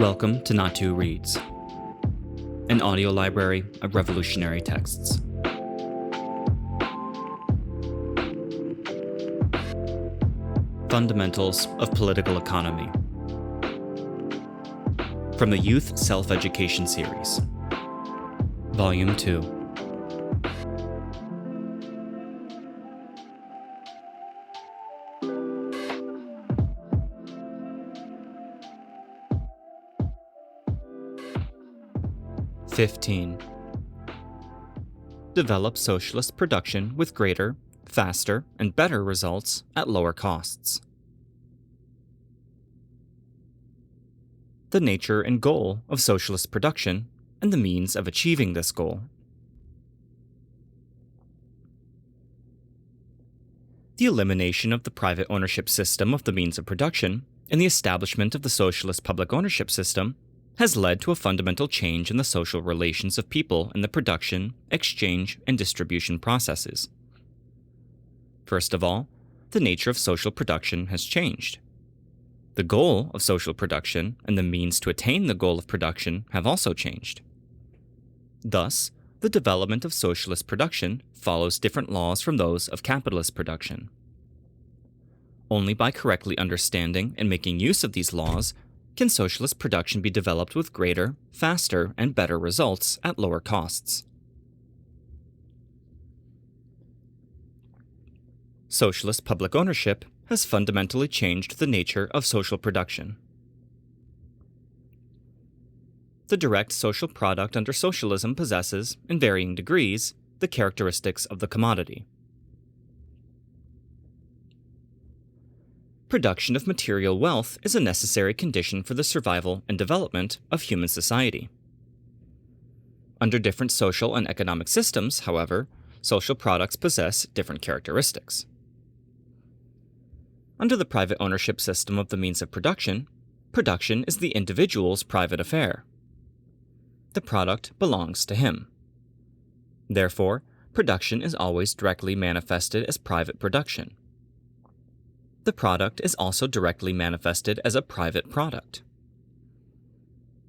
Welcome to Not Two Reads, an audio library of revolutionary texts. Fundamentals of Political Economy, from the Youth Self-Education Series, Volume 2. Develop socialist production with greater, faster, and better results at lower costs. The nature and goal of socialist production and the means of achieving this goal. The elimination of the private ownership system of the means of production and the establishment of the socialist public ownership system has led to a fundamental change in the social relations of people in the production, exchange, and distribution processes. First of all, the nature of social production has changed. The goal of social production and the means to attain the goal of production have also changed. Thus, the development of socialist production follows different laws from those of capitalist production. Only by correctly understanding and making use of these laws can socialist production be developed with greater, faster, and better results at lower costs. Socialist public ownership has fundamentally changed the nature of social production. The direct social product under socialism possesses, in varying degrees, the characteristics of the commodity. Production of material wealth is a necessary condition for the survival and development of human society. Under different social and economic systems, however, social products possess different characteristics. Under the private ownership system of the means of production, production is the individual's private affair. The product belongs to him. Therefore, production is always directly manifested as private production. The product is also directly manifested as a private product.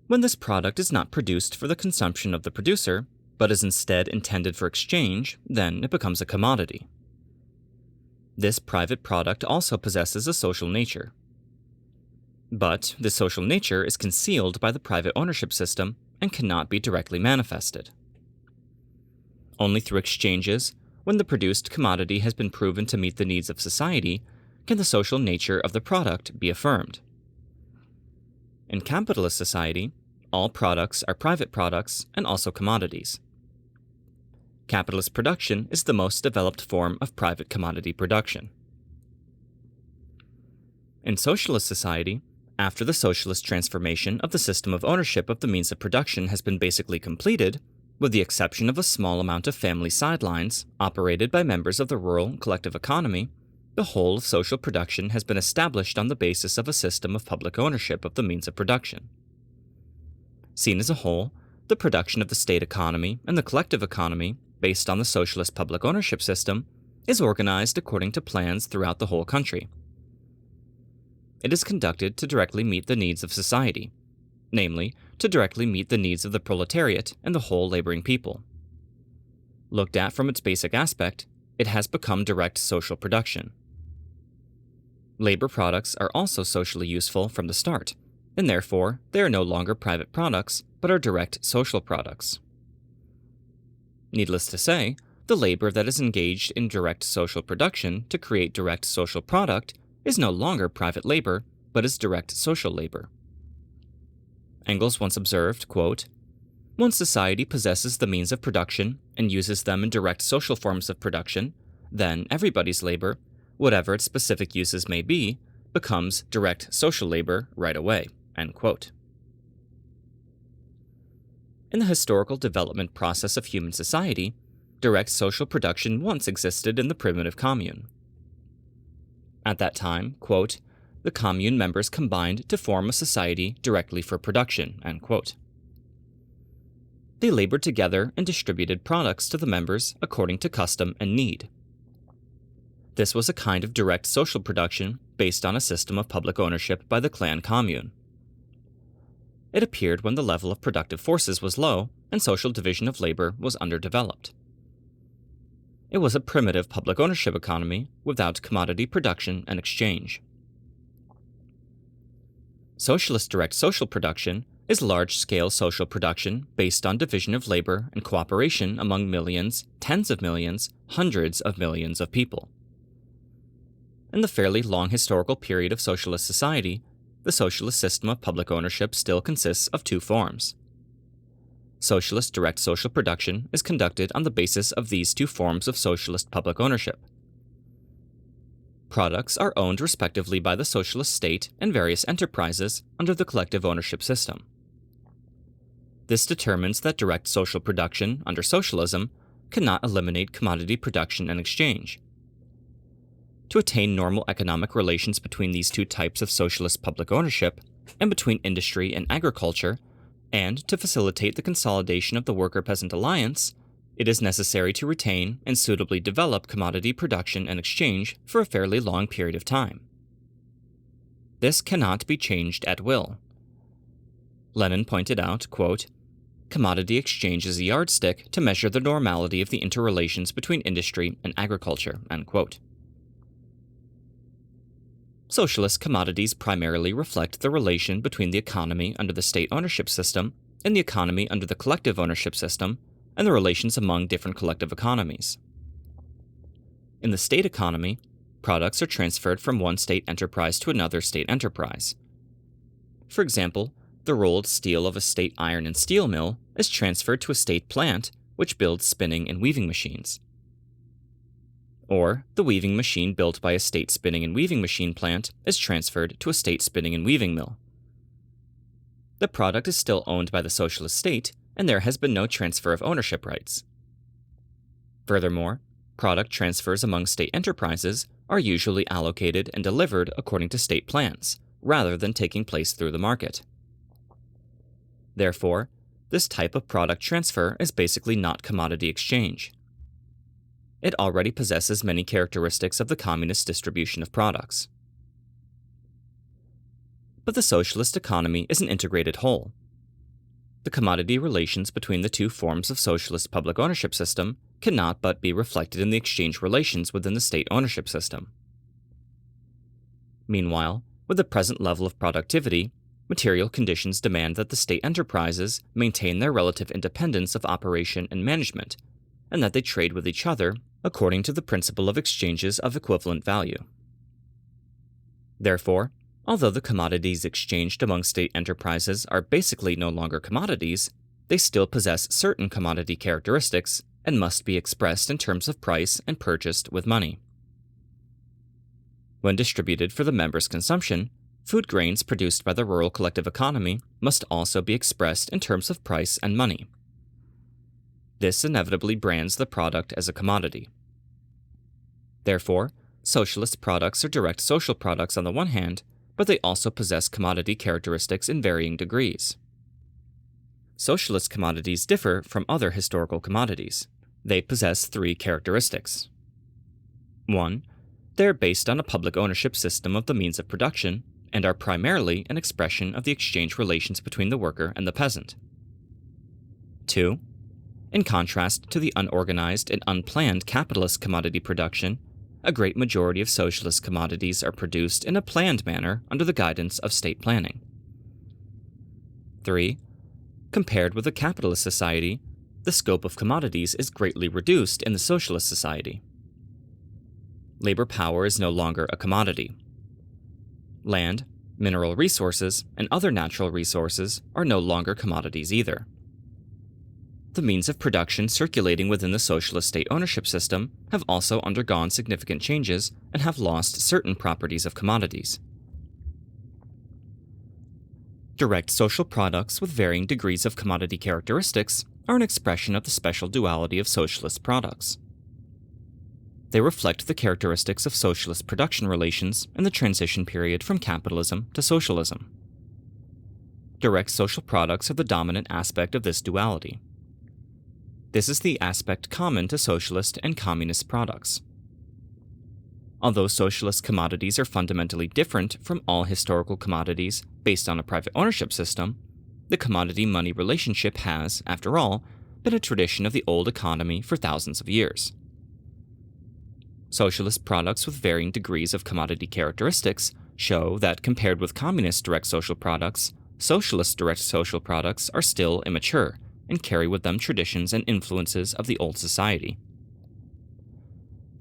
When this product is not produced for the consumption of the producer, but is instead intended for exchange, then it becomes a commodity. This private product also possesses a social nature. But this social nature is concealed by the private ownership system and cannot be directly manifested. Only through exchanges, when the produced commodity has been proven to meet the needs of society, can the social nature of the product be affirmed. In capitalist society, all products are private products and also commodities. Capitalist production is the most developed form of private commodity production. In socialist society, after the socialist transformation of the system of ownership of the means of production has been basically completed, with the exception of a small amount of family sidelines operated by members of the rural collective economy, the whole of social production has been established on the basis of a system of public ownership of the means of production. Seen as a whole, the production of the state economy and the collective economy, based on the socialist public ownership system, is organized according to plans throughout the whole country. It is conducted to directly meet the needs of society, namely, to directly meet the needs of the proletariat and the whole laboring people. Looked at from its basic aspect, it has become direct social production. Labor products are also socially useful from the start, and therefore they are no longer private products, but are direct social products. Needless to say, the labor that is engaged in direct social production to create direct social product is no longer private labor, but is direct social labor. Engels once observed, quote, "Once society possesses the means of production and uses them in direct social forms of production, then everybody's labor, whatever its specific uses may be, becomes direct social labor right away." End quote. In the historical development process of human society, direct social production once existed in the primitive commune. At that time, quote, "the commune members combined to form a society directly for production." End quote. They labored together and distributed products to the members according to custom and need. This was a kind of direct social production based on a system of public ownership by the clan commune. it appeared when the level of productive forces was low and social division of labor was underdeveloped. It was a primitive public ownership economy without commodity production and exchange. Socialist direct social production is large-scale social production based on division of labor and cooperation among millions, tens of millions, hundreds of millions of people. In the fairly long historical period of socialist society, the socialist system of public ownership still consists of two forms. Socialist direct social production is conducted on the basis of these two forms of socialist public ownership. Products are owned respectively by the socialist state and various enterprises under the collective ownership system. This determines that direct social production under socialism cannot eliminate commodity production and exchange. To attain normal economic relations between these two types of socialist public ownership and between industry and agriculture, and to facilitate the consolidation of the worker-peasant alliance, it is necessary to retain and suitably develop commodity production and exchange for a fairly long period of time. This cannot be changed at will. Lenin pointed out, quote, "Commodity exchange is a yardstick to measure the normality of the interrelations between industry and agriculture," end quote. Socialist commodities primarily reflect the relation between the economy under the state ownership system and the economy under the collective ownership system, and the relations among different collective economies. In the state economy, products are transferred from one state enterprise to another state enterprise. For example, the rolled steel of a state iron and steel mill is transferred to a state plant which builds spinning and weaving machines. Or, the weaving machine built by a state spinning and weaving machine plant is transferred to a state spinning and weaving mill. The product is still owned by the socialist state, and there has been no transfer of ownership rights. Furthermore, product transfers among state enterprises are usually allocated and delivered according to state plans, rather than taking place through the market. Therefore, this type of product transfer is basically not commodity exchange. It already possesses many characteristics of the communist distribution of products. But the socialist economy is an integrated whole. The commodity relations between the two forms of socialist public ownership system cannot but be reflected in the exchange relations within the state ownership system. Meanwhile, with the present level of productivity, material conditions demand that the state enterprises maintain their relative independence of operation and management, and that they trade with each other according to the principle of exchanges of equivalent value. Therefore, although the commodities exchanged among state enterprises are basically no longer commodities, they still possess certain commodity characteristics and must be expressed in terms of price and purchased with money. When distributed for the members' consumption, food grains produced by the rural collective economy must also be expressed in terms of price and money. This inevitably brands the product as a commodity. Therefore, socialist products are direct social products on the one hand, but they also possess commodity characteristics in varying degrees. Socialist commodities differ from other historical commodities. They possess three characteristics. 1. They are based on a public ownership system of the means of production and are primarily an expression of the exchange relations between the worker and the peasant. 2. In contrast to the unorganized and unplanned capitalist commodity production, a great majority of socialist commodities are produced in a planned manner under the guidance of state planning. 3. Compared with a capitalist society, the scope of commodities is greatly reduced in the socialist society. Labor power is no longer a commodity. Land, mineral resources, and other natural resources are no longer commodities either. The means of production circulating within the socialist state ownership system have also undergone significant changes and have lost certain properties of commodities. Direct social products with varying degrees of commodity characteristics are an expression of the special duality of socialist products. They reflect the characteristics of socialist production relations in the transition period from capitalism to socialism. Direct social products are the dominant aspect of this duality. This is the aspect common to socialist and communist products. Although socialist commodities are fundamentally different from all historical commodities based on a private ownership system, the commodity-money relationship has, after all, been a tradition of the old economy for thousands of years. Socialist products with varying degrees of commodity characteristics show that compared with communist direct social products, socialist direct social products are still immature and carry with them traditions and influences of the old society.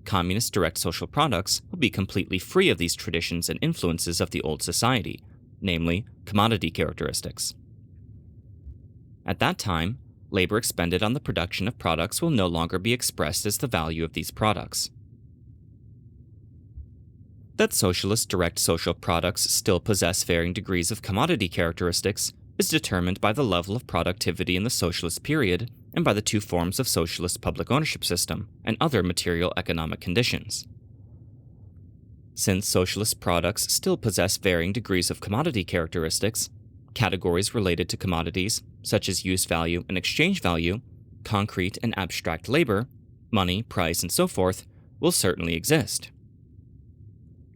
Communist direct social products will be completely free of these traditions and influences of the old society, namely commodity characteristics. At that time, labor expended on the production of products will no longer be expressed as the value of these products. That socialist direct social products still possess varying degrees of commodity characteristics is determined by the level of productivity in the socialist period and by the two forms of socialist public ownership system and other material economic conditions. Since socialist products still possess varying degrees of commodity characteristics, categories related to commodities, such as use value and exchange value, concrete and abstract labor, money, price, and so forth, will certainly exist.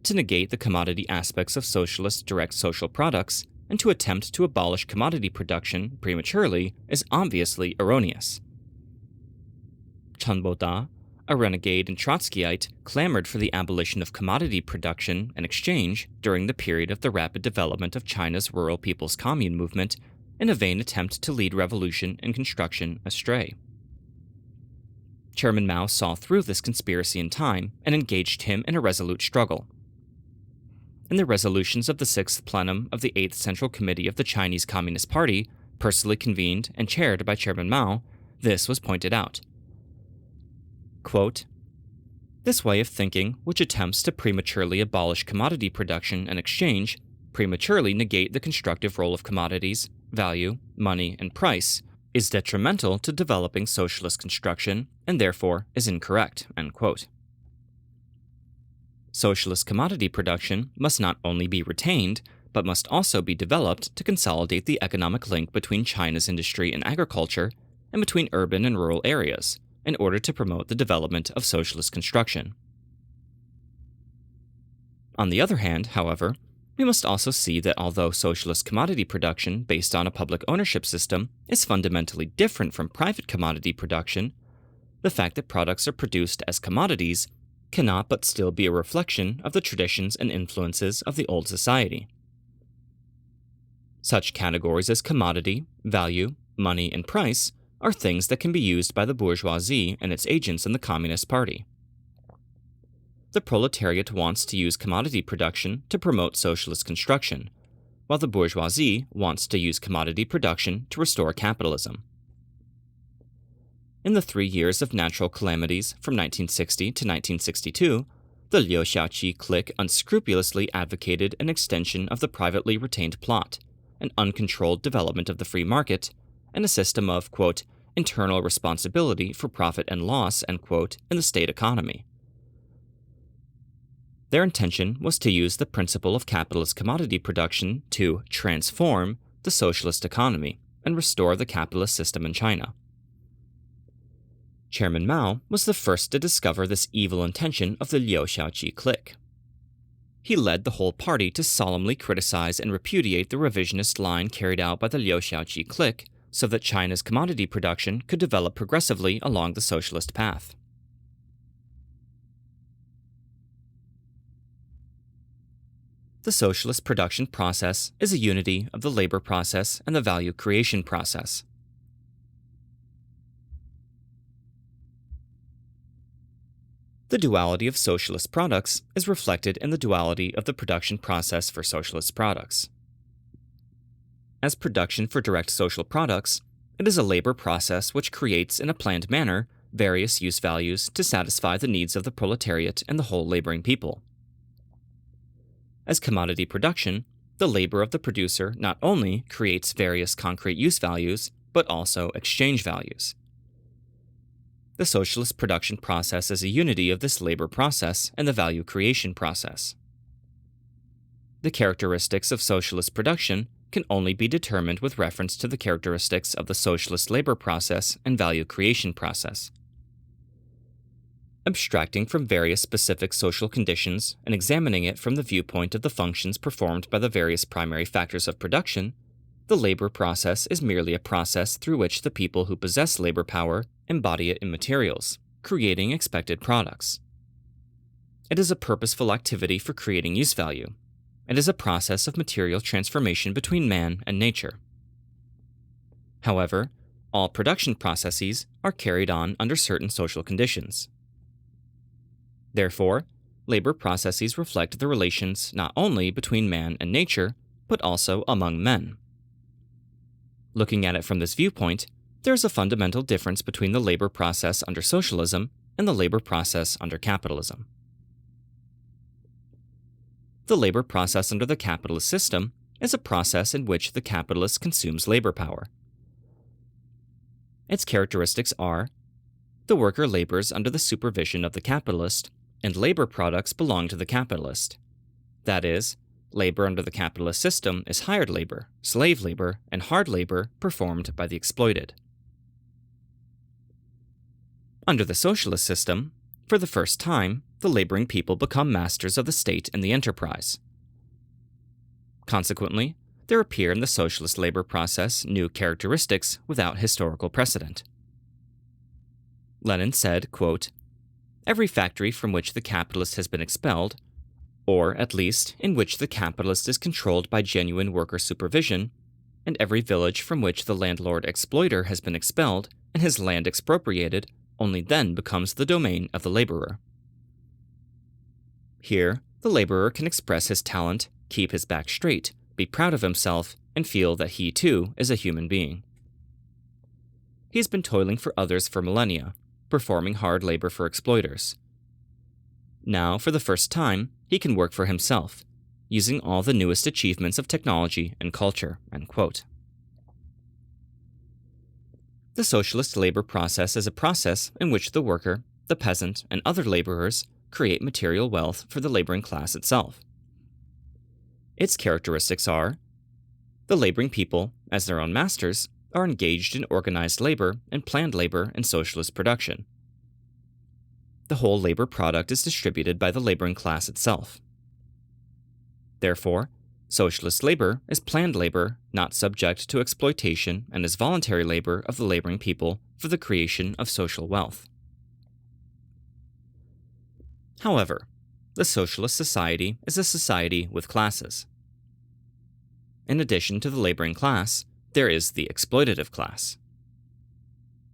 To negate the commodity aspects of socialist direct social products and to attempt to abolish commodity production prematurely is obviously erroneous. Chen Boda, a renegade and Trotskyite, clamored for the abolition of commodity production and exchange during the period of the rapid development of China's rural people's commune movement in a vain attempt to lead revolution and construction astray. Chairman Mao saw through this conspiracy in time and engaged him in a resolute struggle. In the resolutions of the 6th plenum of the 8th Central Committee of the Chinese Communist Party, personally convened and chaired by Chairman Mao, this was pointed out. Quote, "This way of thinking, which attempts to prematurely abolish commodity production and exchange, prematurely negate the constructive role of commodities, value, money, and price, is detrimental to developing socialist construction and therefore is incorrect." End quote. Socialist commodity production must not only be retained, but must also be developed to consolidate the economic link between China's industry and agriculture and between urban and rural areas, in order to promote the development of socialist construction. On the other hand, however, we must also see that although socialist commodity production based on a public ownership system is fundamentally different from private commodity production, the fact that products are produced as commodities cannot but still be a reflection of the traditions and influences of the old society. Such categories as commodity, value, money, and price are things that can be used by the bourgeoisie and its agents in the Communist Party. The proletariat wants to use commodity production to promote socialist construction, while the bourgeoisie wants to use commodity production to restore capitalism. In the 3 years of natural calamities from 1960 to 1962, the Liu Shaoqi clique unscrupulously advocated an extension of the privately retained plot, an uncontrolled development of the free market, and a system of, quote, internal responsibility for profit and loss, end quote, in the state economy. Their intention was to use the principle of capitalist commodity production to transform the socialist economy and restore the capitalist system in China. Chairman Mao was the first to discover this evil intention of the Liu Shaoqi clique. He led the whole party to solemnly criticize and repudiate the revisionist line carried out by the Liu Shaoqi clique so that China's commodity production could develop progressively along the socialist path. The socialist production process is a unity of the labor process and the value creation process. The duality of socialist products is reflected in the duality of the production process for socialist products. As production for direct social products, it is a labor process which creates in a planned manner various use values to satisfy the needs of the proletariat and the whole laboring people. As commodity production, the labor of the producer not only creates various concrete use values, but also exchange values. The socialist production process is a unity of this labor process and the value creation process. The characteristics of socialist production can only be determined with reference to the characteristics of the socialist labor process and value creation process. Abstracting from various specific social conditions and examining it from the viewpoint of the functions performed by the various primary factors of production, the labor process is merely a process through which the people who possess labor power embody it in materials, creating expected products. It is a purposeful activity for creating use value. It is a process of material transformation between man and nature. However, all production processes are carried on under certain social conditions. Therefore, labor processes reflect the relations not only between man and nature, but also among men. Looking at it from this viewpoint, there is a fundamental difference between the labor process under socialism and the labor process under capitalism. The labor process under the capitalist system is a process in which the capitalist consumes labor power. Its characteristics are: the worker labors under the supervision of the capitalist, and labor products belong to the capitalist. That is, labor under the capitalist system is hired labor, slave labor, and hard labor performed by the exploited. Under the socialist system, for the first time, the laboring people become masters of the state and the enterprise. Consequently, there appear in the socialist labor process new characteristics without historical precedent. Lenin said, quote, "Every factory from which the capitalist has been expelled, or at least in which the capitalist is controlled by genuine worker supervision, and every village from which the landlord-exploiter has been expelled and his land expropriated, only then becomes the domain of the laborer. Here, the laborer can express his talent, keep his back straight, be proud of himself, and feel that he too is a human being. He has been toiling for others for millennia, performing hard labor for exploiters. Now, for the first time, he can work for himself, using all the newest achievements of technology and culture." End quote. The socialist labor process is a process in which the worker, the peasant, and other laborers create material wealth for the laboring class itself. Its characteristics are: the laboring people, as their own masters, are engaged in organized labor and planned labor in socialist production. The whole labor product is distributed by the laboring class itself. Therefore, socialist labor is planned labor not subject to exploitation and is voluntary labor of the laboring people for the creation of social wealth. However, the socialist society is a society with classes. In addition to the laboring class, there is the exploitative class.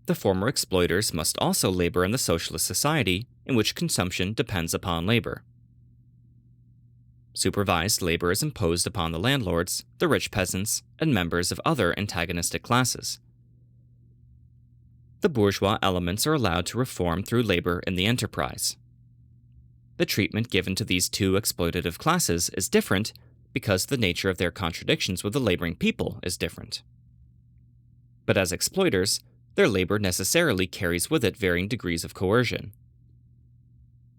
The former exploiters must also labor in the socialist society in which consumption depends upon labor. Supervised labor is imposed upon the landlords, the rich peasants, and members of other antagonistic classes. The bourgeois elements are allowed to reform through labor in the enterprise. The treatment given to these two exploitative classes is different because the nature of their contradictions with the laboring people is different. But as exploiters, their labor necessarily carries with it varying degrees of coercion.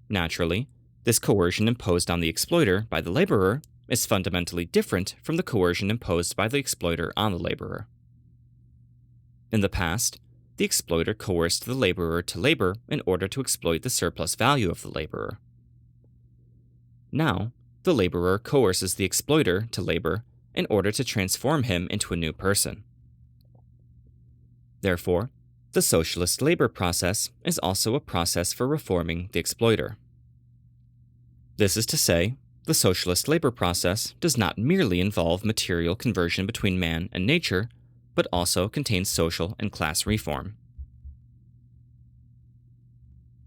Naturally, this coercion imposed on the exploiter by the laborer is fundamentally different from the coercion imposed by the exploiter on the laborer. In the past, the exploiter coerced the laborer to labor in order to exploit the surplus value of the laborer. Now, the laborer coerces the exploiter to labor in order to transform him into a new person. Therefore, the socialist labor process is also a process for reforming the exploiter. This is to say, the socialist labor process does not merely involve material conversion between man and nature, but also contains social and class reform.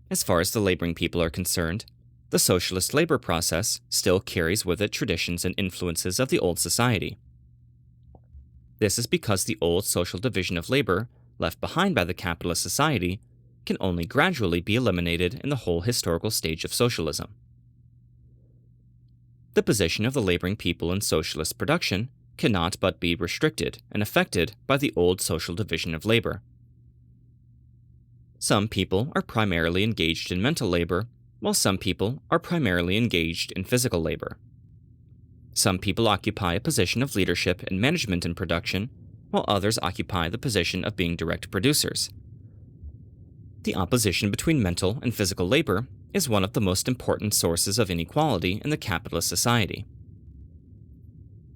As far as the laboring people are concerned, the socialist labor process still carries with it traditions and influences of the old society. This is because the old social division of labor, left behind by the capitalist society, can only gradually be eliminated in the whole historical stage of socialism. The position of the laboring people in socialist production cannot but be restricted and affected by the old social division of labor. Some people are primarily engaged in mental labor, while some people are primarily engaged in physical labor. Some people occupy a position of leadership and management in production, while others occupy the position of being direct producers. The opposition between mental and physical labor is one of the most important sources of inequality in the capitalist society.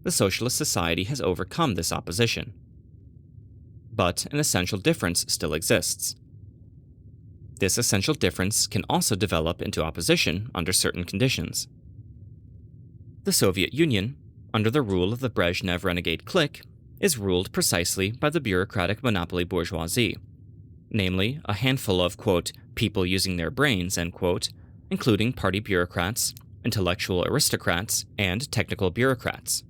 the socialist society has overcome this opposition. But an essential difference still exists. This essential difference can also develop into opposition under certain conditions. The Soviet Union, under the rule of the Brezhnev renegade clique, is ruled precisely by the bureaucratic monopoly bourgeoisie, namely a handful of, quote, people using their brains, end quote, including party bureaucrats, intellectual aristocrats, and technical bureaucrats.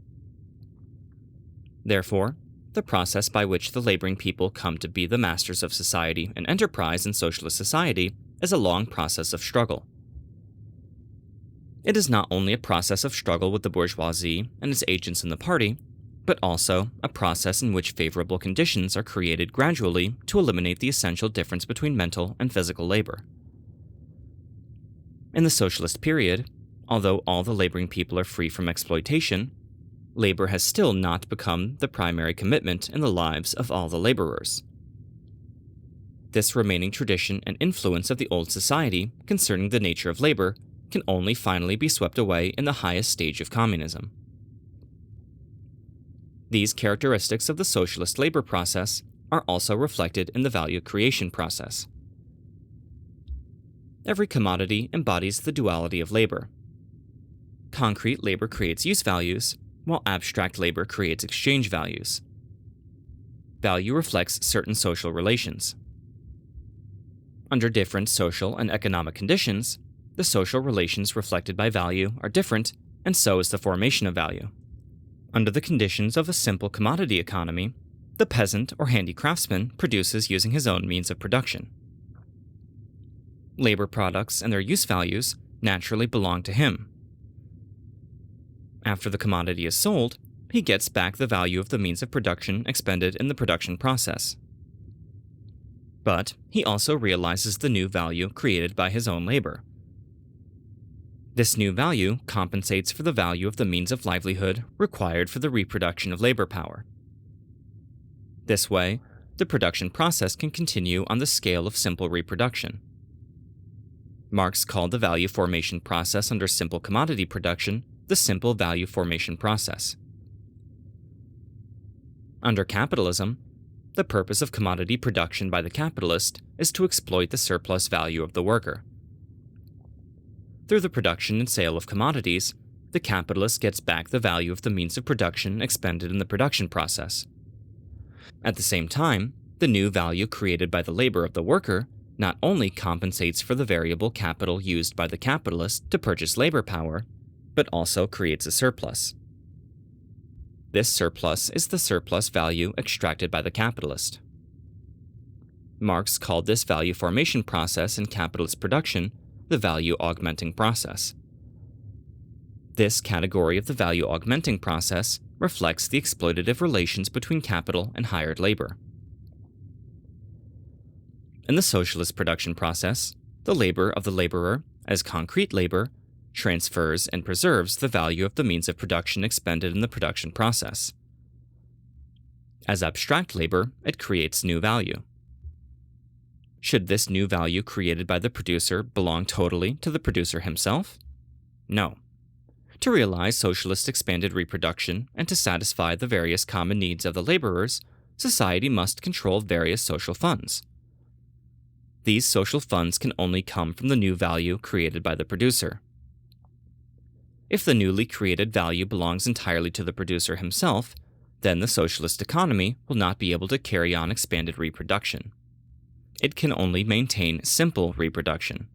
Therefore, the process by which the laboring people come to be the masters of society and enterprise in socialist society is a long process of struggle. It is not only a process of struggle with the bourgeoisie and its agents in the party, but also a process in which favorable conditions are created gradually to eliminate the essential difference between mental and physical labor. In the socialist period, although all the laboring people are free from exploitation, labor has still not become the primary commitment in the lives of all the laborers. This remaining tradition and influence of the old society concerning the nature of labor can only finally be swept away in the highest stage of communism. These characteristics of the socialist labor process are also reflected in the value creation process. Every commodity embodies the duality of labor. Concrete labor creates use values, while abstract labor creates exchange values. Value reflects certain social relations. Under different social and economic conditions, the social relations reflected by value are different, and so is the formation of value. Under the conditions of a simple commodity economy, the peasant or handicraftsman produces using his own means of production. Labor products and their use values naturally belong to him. After the commodity is sold, he gets back the value of the means of production expended in the production process. But he also realizes the new value created by his own labor. This new value compensates for the value of the means of livelihood required for the reproduction of labor power. This way, the production process can continue on the scale of simple reproduction. Marx called the value formation process under simple commodity production the simple value formation process. Under capitalism, the purpose of commodity production by the capitalist is to exploit the surplus value of the worker. Through the production and sale of commodities, the capitalist gets back the value of the means of production expended in the production process. At the same time, the new value created by the labor of the worker not only compensates for the variable capital used by the capitalist to purchase labor power, but also creates a surplus. This surplus is the surplus value extracted by the capitalist. Marx called this value formation process in capitalist production the value augmenting process. This category of the value augmenting process reflects the exploitative relations between capital and hired labor. In the socialist production process, the labor of the laborer, as concrete labor, transfers and preserves the value of the means of production expended in the production process. As abstract labor, it creates new value. Should this new value created by the producer belong totally to the producer himself? No. To realize socialist expanded reproduction and to satisfy the various common needs of the laborers, society must control various social funds. These social funds can only come from the new value created by the producer. If the newly created value belongs entirely to the producer himself, then the socialist economy will not be able to carry on expanded reproduction. It can only maintain simple reproduction.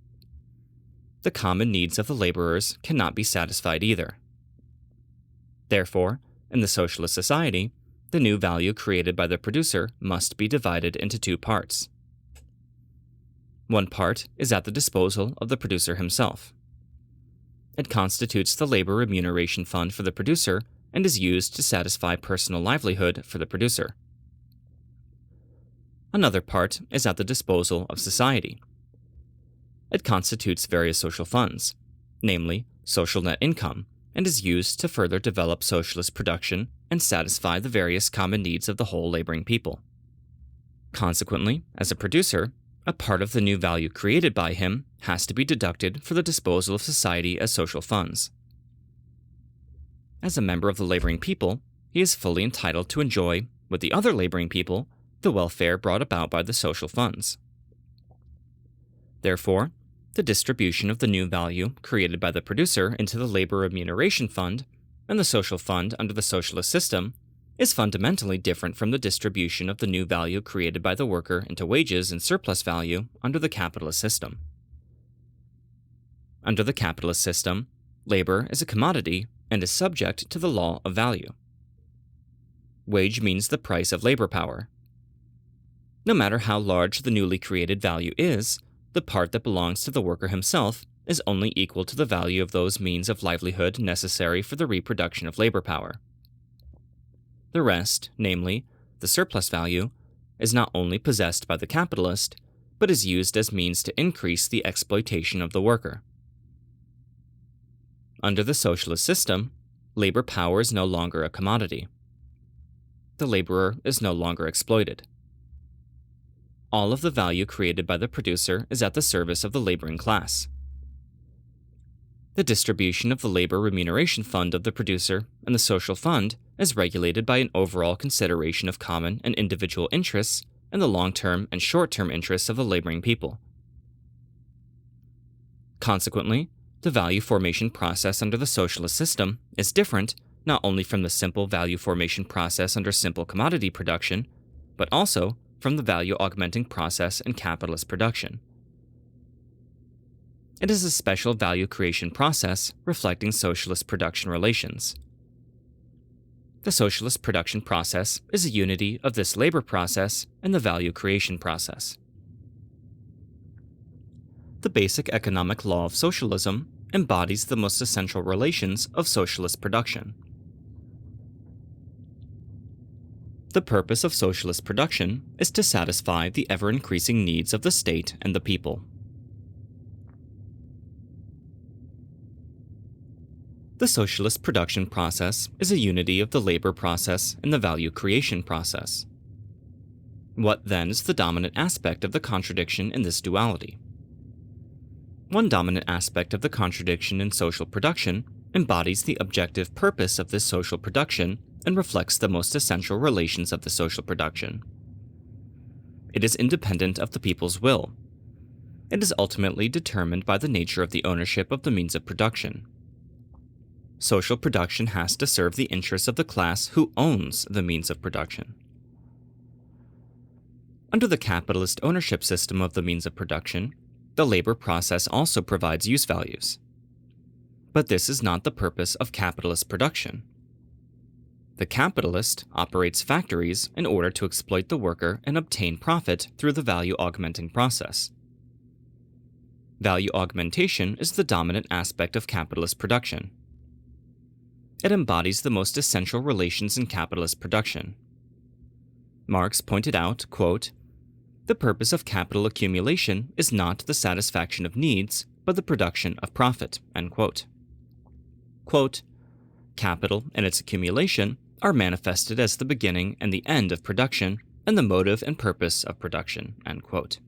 The common needs of the laborers cannot be satisfied either. Therefore, in the socialist society, the new value created by the producer must be divided into two parts. One part is at the disposal of the producer himself. It constitutes the labor remuneration fund for the producer and is used to satisfy personal livelihood for the producer. Another part is at the disposal of society. It constitutes various social funds, namely social net income, and is used to further develop socialist production and satisfy the various common needs of the whole laboring people. Consequently, as a producer, a part of the new value created by him has to be deducted for the disposal of society as social funds. As a member of the laboring people, he is fully entitled to enjoy, with the other laboring people, the welfare brought about by the social funds. Therefore, the distribution of the new value created by the producer into the labor remuneration fund and the social fund under the socialist system is fundamentally different from the distribution of the new value created by the worker into wages and surplus value under the capitalist system. Under the capitalist system, labor is a commodity and is subject to the law of value. Wage means the price of labor power. No matter how large the newly created value is, the part that belongs to the worker himself is only equal to the value of those means of livelihood necessary for the reproduction of labor power. The rest, namely, the surplus value, is not only possessed by the capitalist, but is used as means to increase the exploitation of the worker. Under the socialist system, labor power is no longer a commodity. The laborer is no longer exploited. All of the value created by the producer is at the service of the laboring class. The distribution of the labor remuneration fund of the producer and the social fund is regulated by an overall consideration of common and individual interests and the long-term and short-term interests of the laboring people. Consequently, the value formation process under the socialist system is different not only from the simple value formation process under simple commodity production, but also from the value augmenting process in capitalist production. It is a special value creation process reflecting socialist production relations. The socialist production process is a unity of this labor process and the value creation process. The basic economic law of socialism embodies the most essential relations of socialist production. The purpose of socialist production is to satisfy the ever-increasing needs of the state and the people. The socialist production process is a unity of the labor process and the value creation process. What then is the dominant aspect of the contradiction in this duality? One dominant aspect of the contradiction in social production embodies the objective purpose of this social production and reflects the most essential relations of the social production. It is independent of the people's will. It is ultimately determined by the nature of the ownership of the means of production. Social production has to serve the interests of the class who owns the means of production. Under the capitalist ownership system of the means of production, the labor process also provides use values. But this is not the purpose of capitalist production. The capitalist operates factories in order to exploit the worker and obtain profit through the value augmenting process. Value augmentation is the dominant aspect of capitalist production. It embodies the most essential relations in capitalist production. Marx pointed out, quote, "The purpose of capital accumulation is not the satisfaction of needs, but the production of profit," end quote. Quote, "Capital and its accumulation are manifested as the beginning and the end of production and the motive and purpose of production," end quote.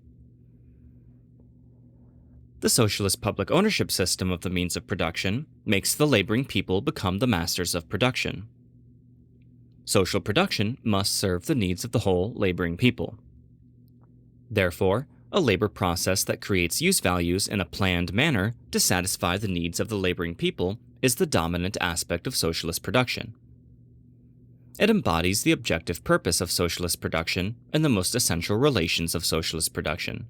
The socialist public ownership system of the means of production makes the laboring people become the masters of production. Social production must serve the needs of the whole laboring people. Therefore, a labor process that creates use values in a planned manner to satisfy the needs of the laboring people is the dominant aspect of socialist production. It embodies the objective purpose of socialist production and the most essential relations of socialist production.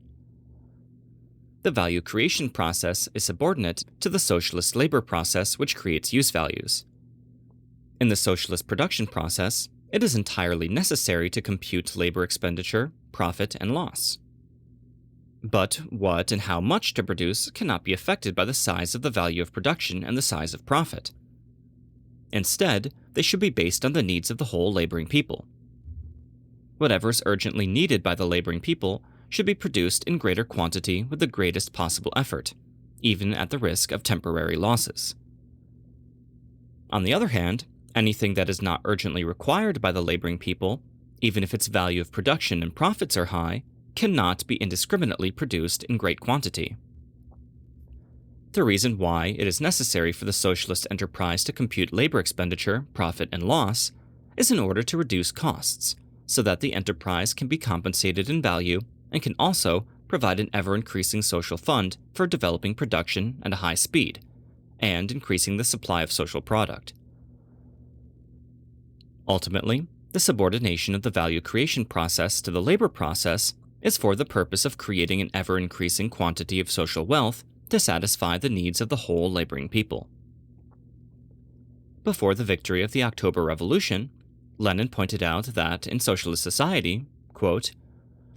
The value creation process is subordinate to the socialist labor process, which creates use values. In the socialist production process, it is entirely necessary to compute labor expenditure, profit, and loss. But what and how much to produce cannot be affected by the size of the value of production and the size of profit. Instead, they should be based on the needs of the whole laboring people. Whatever is urgently needed by the laboring people should be produced in greater quantity with the greatest possible effort, even at the risk of temporary losses. On the other hand, anything that is not urgently required by the laboring people, even if its value of production and profits are high, cannot be indiscriminately produced in great quantity. The reason why it is necessary for the socialist enterprise to compute labor expenditure, profit, and loss is in order to reduce costs, so that the enterprise can be compensated in value and can also provide an ever-increasing social fund for developing production at a high speed and increasing the supply of social product. Ultimately, the subordination of the value creation process to the labor process is for the purpose of creating an ever-increasing quantity of social wealth to satisfy the needs of the whole laboring people. Before the victory of the October Revolution, Lenin pointed out that in socialist society, quote,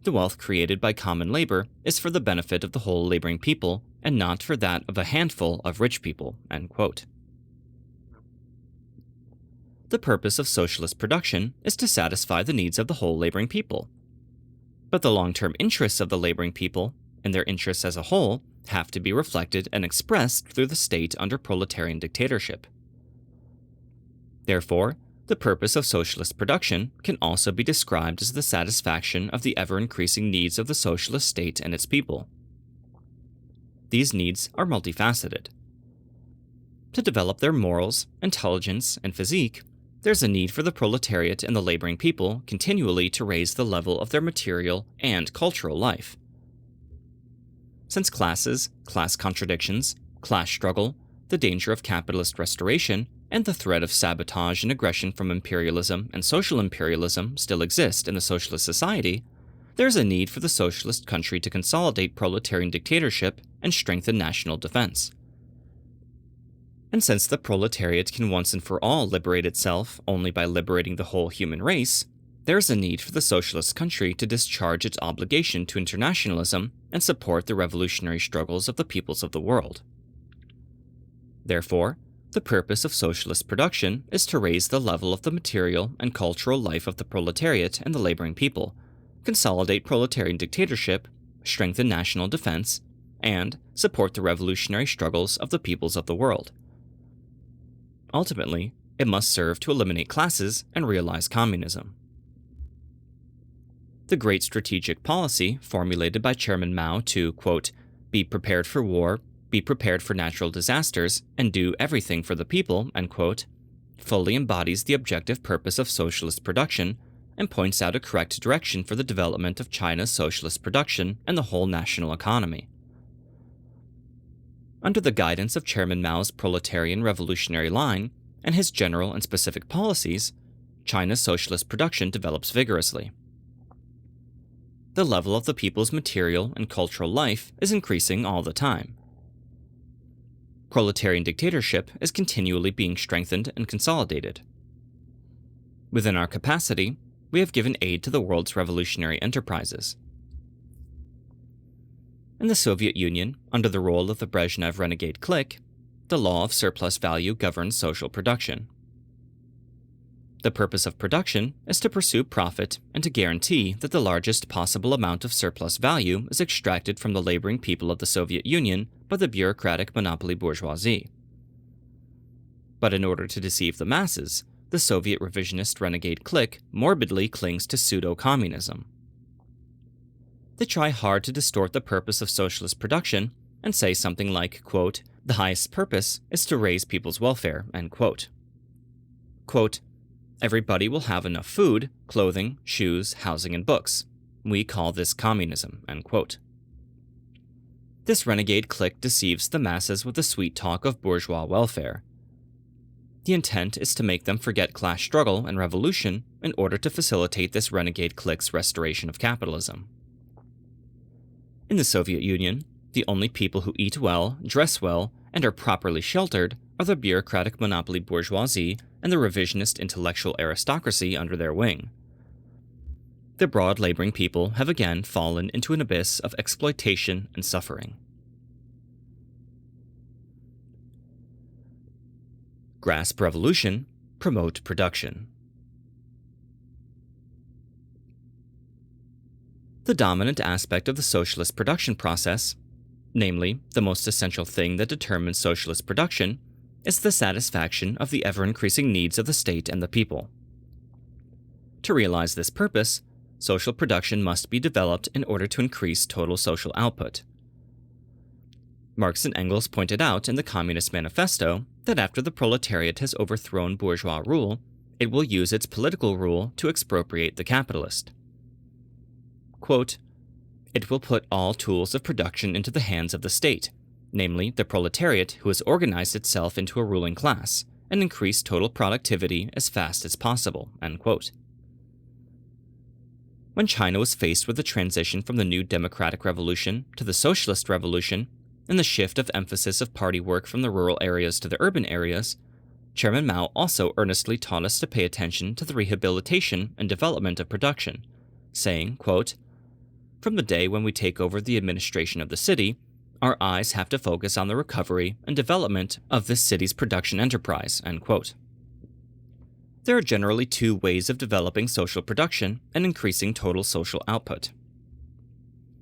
"the wealth created by common labor is for the benefit of the whole laboring people and not for that of a handful of rich people." End quote. The purpose of socialist production is to satisfy the needs of the whole laboring people. But the long-term interests of the laboring people, and their interests as a whole, have to be reflected and expressed through the state under proletarian dictatorship. Therefore, the purpose of socialist production can also be described as the satisfaction of the ever-increasing needs of the socialist state and its people. These needs are multifaceted. To develop their morals, intelligence, and physique, there's a need for the proletariat and the laboring people continually to raise the level of their material and cultural life. Since classes, class contradictions, class struggle, the danger of capitalist restoration, and the threat of sabotage and aggression from imperialism and social imperialism still exist in the socialist society, there's a need for the socialist country to consolidate proletarian dictatorship and strengthen national defense. And since the proletariat can once and for all liberate itself only by liberating the whole human race, there's a need for the socialist country to discharge its obligation to internationalism and support the revolutionary struggles of the peoples of the world. Therefore, the purpose of socialist production is to raise the level of the material and cultural life of the proletariat and the laboring people, consolidate proletarian dictatorship, strengthen national defense, and support the revolutionary struggles of the peoples of the world. Ultimately, it must serve to eliminate classes and realize communism. The great strategic policy formulated by Chairman Mao to, quote, "be prepared for war, be prepared for natural disasters, and do everything for the people," end quote, fully embodies the objective purpose of socialist production and points out a correct direction for the development of China's socialist production and the whole national economy. Under the guidance of Chairman Mao's proletarian revolutionary line and his general and specific policies, China's socialist production develops vigorously. The level of the people's material and cultural life is increasing all the time. Proletarian dictatorship is continually being strengthened and consolidated. Within our capacity, we have given aid to the world's revolutionary enterprises. In the Soviet Union, under the rule of the Brezhnev renegade clique, the law of surplus value governs social production. The purpose of production is to pursue profit and to guarantee that the largest possible amount of surplus value is extracted from the laboring people of the Soviet Union by the bureaucratic monopoly bourgeoisie. But in order to deceive the masses, the Soviet revisionist renegade clique morbidly clings to pseudo-communism. They try hard to distort the purpose of socialist production and say something like, quote, "the highest purpose is to raise people's welfare," end quote. Quote, "everybody will have enough food, clothing, shoes, housing, and books. We call this communism," end quote. This renegade clique deceives the masses with the sweet talk of bourgeois welfare. The intent is to make them forget class struggle and revolution in order to facilitate this renegade clique's restoration of capitalism. In the Soviet Union, the only people who eat well, dress well, and are properly sheltered are the bureaucratic monopoly bourgeoisie and the revisionist intellectual aristocracy under their wing. The broad laboring people have again fallen into an abyss of exploitation and suffering. Grasp revolution, promote production. The dominant aspect of the socialist production process, namely, the most essential thing that determines socialist production, is the satisfaction of the ever-increasing needs of the state and the people. To realize this purpose, social production must be developed in order to increase total social output. Marx and Engels pointed out in the Communist Manifesto that after the proletariat has overthrown bourgeois rule, it will use its political rule to expropriate the capitalist. Quote, "It will put all tools of production into the hands of the state, namely the proletariat who has organized itself into a ruling class, and increase total productivity as fast as possible." End quote. When China was faced with the transition from the new democratic revolution to the socialist revolution, and the shift of emphasis of party work from the rural areas to the urban areas, Chairman Mao also earnestly taught us to pay attention to the rehabilitation and development of production, saying, quote, "From the day when we take over the administration of the city, our eyes have to focus on the recovery and development of this city's production enterprise." End quote. There are generally two ways of developing social production and increasing total social output.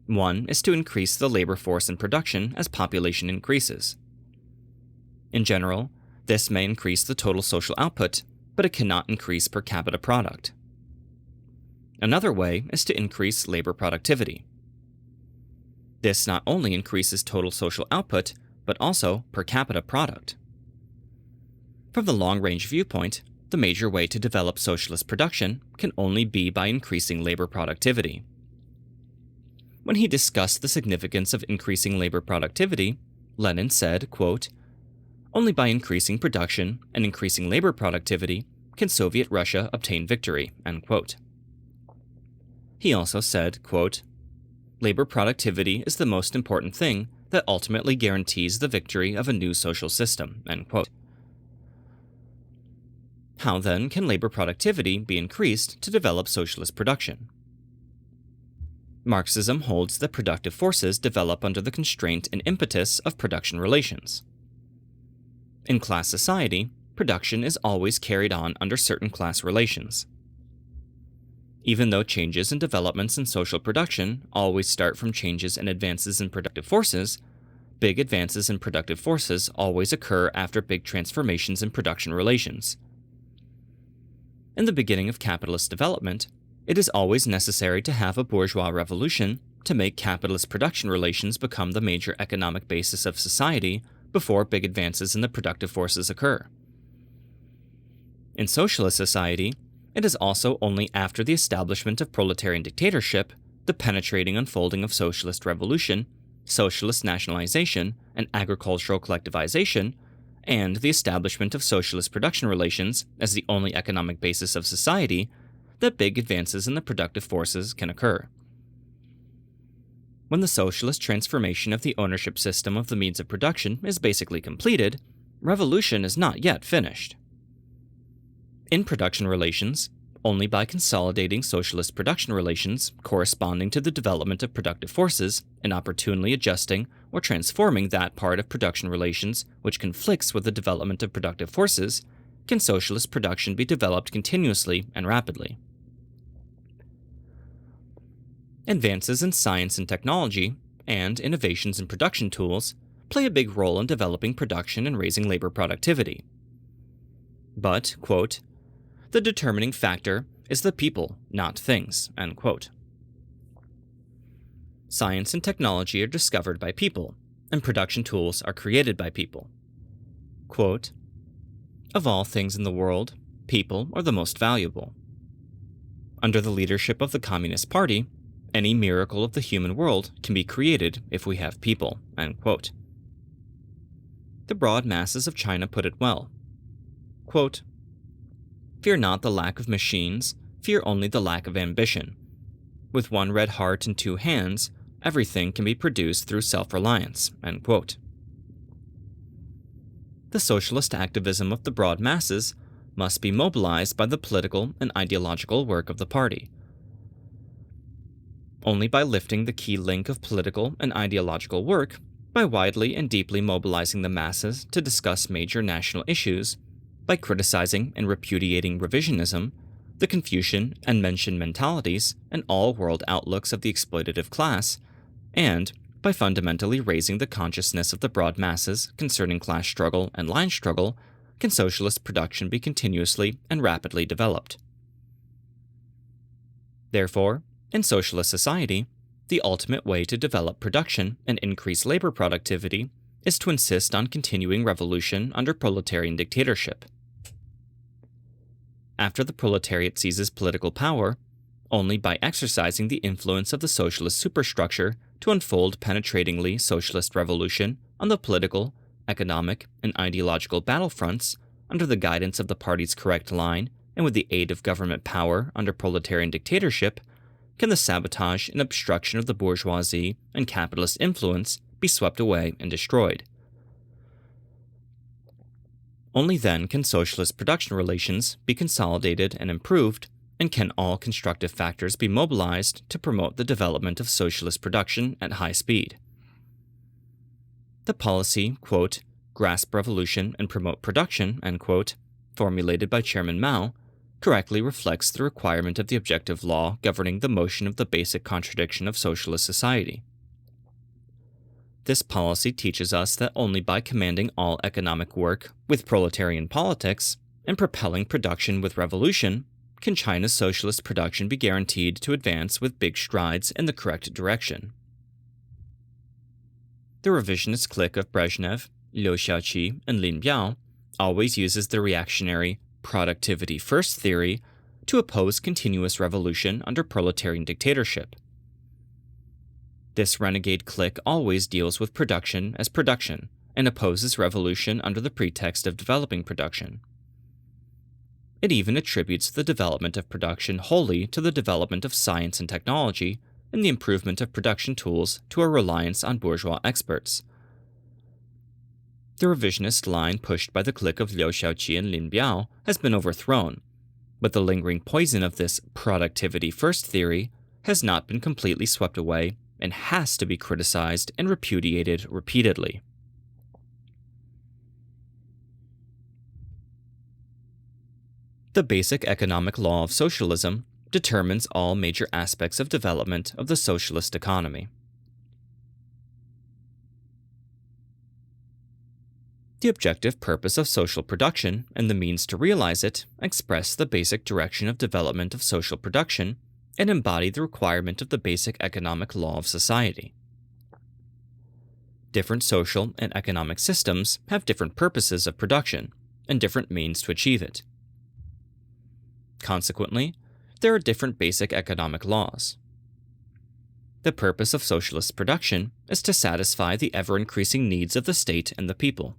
One is to increase the labor force in production as population increases. In general, this may increase the total social output, but it cannot increase per capita product. Another way is to increase labor productivity. This not only increases total social output, but also per capita product. From the long-range viewpoint, the major way to develop socialist production can only be by increasing labor productivity. When he discussed the significance of increasing labor productivity, Lenin said, quote, "Only by increasing production and increasing labor productivity can Soviet Russia obtain victory." End quote. He also said, quote, "Labor productivity is the most important thing that ultimately guarantees the victory of a new social system." End quote. How then can labor productivity be increased to develop socialist production? Marxism holds that productive forces develop under the constraint and impetus of production relations. In class society, production is always carried on under certain class relations. Even though changes and developments in social production always start from changes and advances in productive forces, big advances in productive forces always occur after big transformations in production relations. In the beginning of capitalist development, it is always necessary to have a bourgeois revolution to make capitalist production relations become the major economic basis of society before big advances in the productive forces occur. In socialist society, it is also only after the establishment of proletarian dictatorship, the penetrating unfolding of socialist revolution, socialist nationalization, and agricultural collectivization, and the establishment of socialist production relations as the only economic basis of society, that big advances in the productive forces can occur. When the socialist transformation of the ownership system of the means of production is basically completed, revolution is not yet finished. In production relations, only by consolidating socialist production relations corresponding to the development of productive forces and opportunely adjusting or transforming that part of production relations which conflicts with the development of productive forces, can socialist production be developed continuously and rapidly. Advances in science and technology, and innovations in production tools, play a big role in developing production and raising labor productivity. But, quote, "The determining factor is the people, not things." End quote. Science and technology are discovered by people, and production tools are created by people. Quote, "Of all things in the world, people are the most valuable. Under the leadership of the Communist Party, any miracle of the human world can be created if we have people." End quote. The broad masses of China put it well. Quote, "Fear not the lack of machines, fear only the lack of ambition. With one red heart and two hands, everything can be produced through self-reliance." End quote. The socialist activism of the broad masses must be mobilized by the political and ideological work of the party. Only by lifting the key link of political and ideological work, by widely and deeply mobilizing the masses to discuss major national issues, by criticizing and repudiating revisionism, the Confucian and Mencian mentalities and all world outlooks of the exploitative class, and by fundamentally raising the consciousness of the broad masses concerning class struggle and line struggle, can socialist production be continuously and rapidly developed. Therefore, in socialist society, the ultimate way to develop production and increase labor productivity is to insist on continuing revolution under proletarian dictatorship. After the proletariat seizes political power, only by exercising the influence of the socialist superstructure to unfold penetratingly socialist revolution on the political, economic, and ideological battlefronts under the guidance of the party's correct line and with the aid of government power under proletarian dictatorship, can the sabotage and obstruction of the bourgeoisie and capitalist influence be swept away and destroyed. Only then can socialist production relations be consolidated and improved, and can all constructive factors be mobilized to promote the development of socialist production at high speed. The policy, quote, grasp revolution and promote production, end quote, formulated by Chairman Mao, correctly reflects the requirement of the objective law governing the motion of the basic contradiction of socialist society. This policy teaches us that only by commanding all economic work with proletarian politics and propelling production with revolution can China's socialist production be guaranteed to advance with big strides in the correct direction. The revisionist clique of Brezhnev, Liu Shaoqi, and Lin Biao always uses the reactionary productivity first theory to oppose continuous revolution under proletarian dictatorship. This renegade clique always deals with production as production and opposes revolution under the pretext of developing production. It even attributes the development of production wholly to the development of science and technology and the improvement of production tools to a reliance on bourgeois experts. The revisionist line pushed by the clique of Liu Shaoqi and Lin Biao has been overthrown, but the lingering poison of this productivity-first theory has not been completely swept away and has to be criticized and repudiated repeatedly. The basic economic law of socialism determines all major aspects of development of the socialist economy. The objective purpose of social production and the means to realize it express the basic direction of development of social production and embody the requirement of the basic economic law of society. Different social and economic systems have different purposes of production and different means to achieve it. Consequently, there are different basic economic laws. The purpose of socialist production is to satisfy the ever-increasing needs of the state and the people.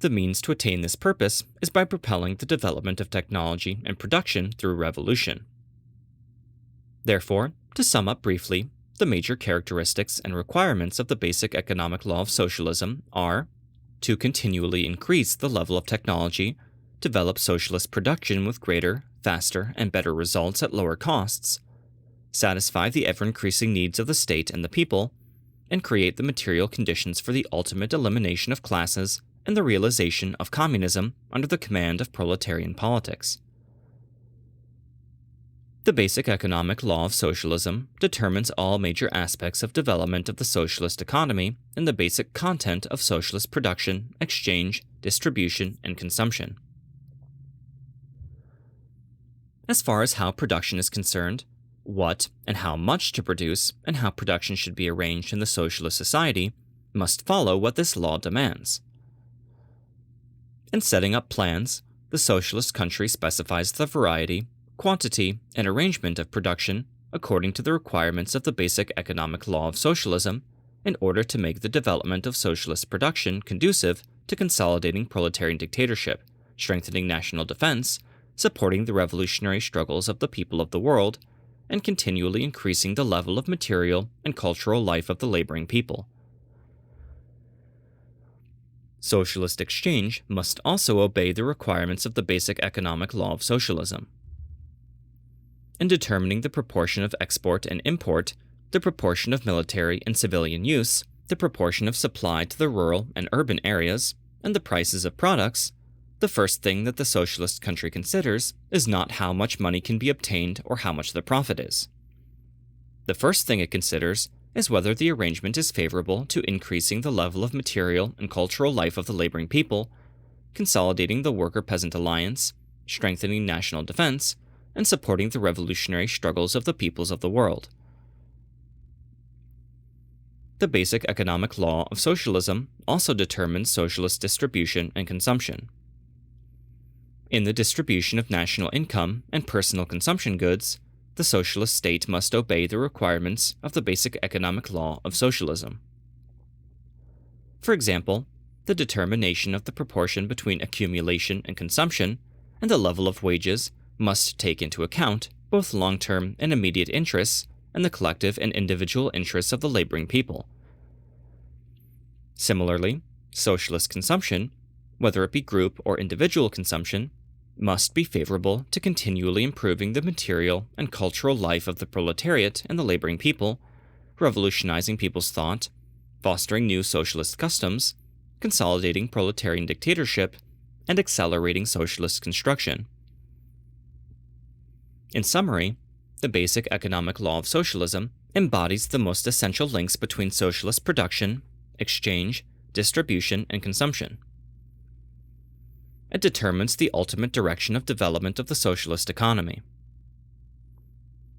The means to attain this purpose is by propelling the development of technology and production through revolution. Therefore, to sum up briefly, the major characteristics and requirements of the basic economic law of socialism are to continually increase the level of technology, develop socialist production with greater, faster, and better results at lower costs, satisfy the ever-increasing needs of the state and the people, and create the material conditions for the ultimate elimination of classes and the realization of communism under the command of proletarian politics. The basic economic law of socialism determines all major aspects of development of the socialist economy and the basic content of socialist production, exchange, distribution, and consumption. As far as how production is concerned, what and how much to produce and how production should be arranged in the socialist society must follow what this law demands. In setting up plans, the socialist country specifies the variety, quantity, and arrangement of production according to the requirements of the basic economic law of socialism in order to make the development of socialist production conducive to consolidating proletarian dictatorship, strengthening national defense, supporting the revolutionary struggles of the people of the world, and continually increasing the level of material and cultural life of the laboring people. Socialist exchange must also obey the requirements of the basic economic law of socialism. In determining the proportion of export and import, the proportion of military and civilian use, the proportion of supply to the rural and urban areas, and the prices of products, the first thing that the socialist country considers is not how much money can be obtained or how much the profit is. The first thing it considers is whether the arrangement is favorable to increasing the level of material and cultural life of the laboring people, consolidating the worker-peasant alliance, strengthening national defense, and supporting the revolutionary struggles of the peoples of the world. The basic economic law of socialism also determines socialist distribution and consumption. In the distribution of national income and personal consumption goods, the socialist state must obey the requirements of the basic economic law of socialism. For example, the determination of the proportion between accumulation and consumption and the level of wages must take into account both long-term and immediate interests and the collective and individual interests of the laboring people. Similarly, socialist consumption, whether it be group or individual consumption, must be favorable to continually improving the material and cultural life of the proletariat and the laboring people, revolutionizing people's thought, fostering new socialist customs, consolidating proletarian dictatorship, and accelerating socialist construction. In summary, the basic economic law of socialism embodies the most essential links between socialist production, exchange, distribution, and consumption. It determines the ultimate direction of development of the socialist economy.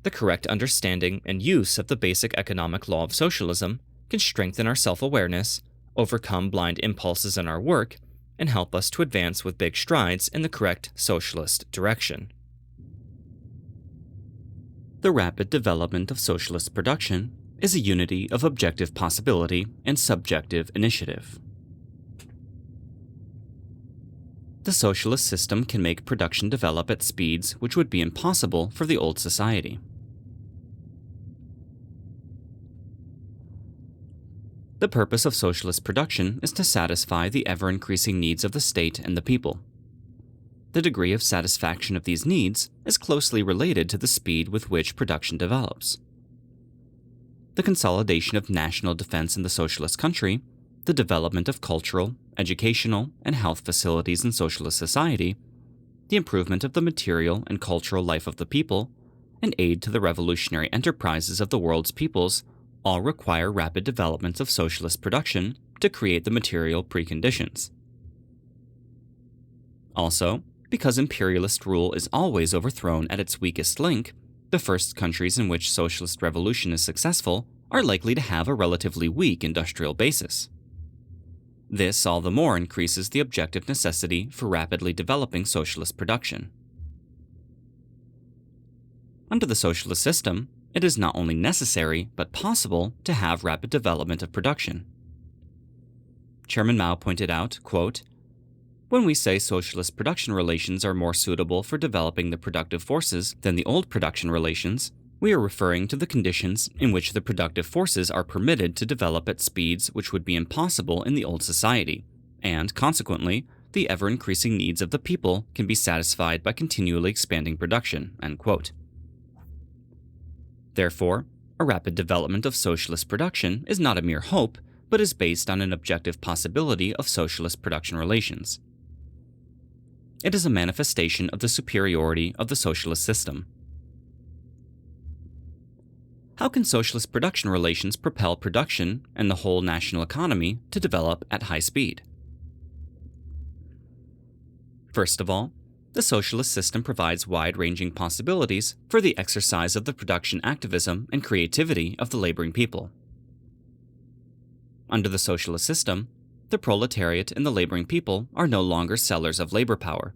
The correct understanding and use of the basic economic law of socialism can strengthen our self-awareness, overcome blind impulses in our work, and help us to advance with big strides in the correct socialist direction. The rapid development of socialist production is a unity of objective possibility and subjective initiative. The socialist system can make production develop at speeds which would be impossible for the old society. The purpose of socialist production is to satisfy the ever-increasing needs of the state and the people. The degree of satisfaction of these needs is closely related to the speed with which production develops. The consolidation of national defense in the socialist country, the development of cultural, educational, and health facilities in socialist society, the improvement of the material and cultural life of the people, and aid to the revolutionary enterprises of the world's peoples all require rapid developments of socialist production to create the material preconditions. Also, because imperialist rule is always overthrown at its weakest link, the first countries in which socialist revolution is successful are likely to have a relatively weak industrial basis. This all the more increases the objective necessity for rapidly developing socialist production. Under the socialist system, it is not only necessary but possible to have rapid development of production. Chairman Mao pointed out, quote, "When we say socialist production relations are more suitable for developing the productive forces than the old production relations, we are referring to the conditions in which the productive forces are permitted to develop at speeds which would be impossible in the old society, and, consequently, the ever-increasing needs of the people can be satisfied by continually expanding production." End quote. Therefore, a rapid development of socialist production is not a mere hope, but is based on an objective possibility of socialist production relations. It is a manifestation of the superiority of the socialist system. How can socialist production relations propel production and the whole national economy to develop at high speed? First of all, the socialist system provides wide-ranging possibilities for the exercise of the production activism and creativity of the laboring people. Under the socialist system, the proletariat and the laboring people are no longer sellers of labor power.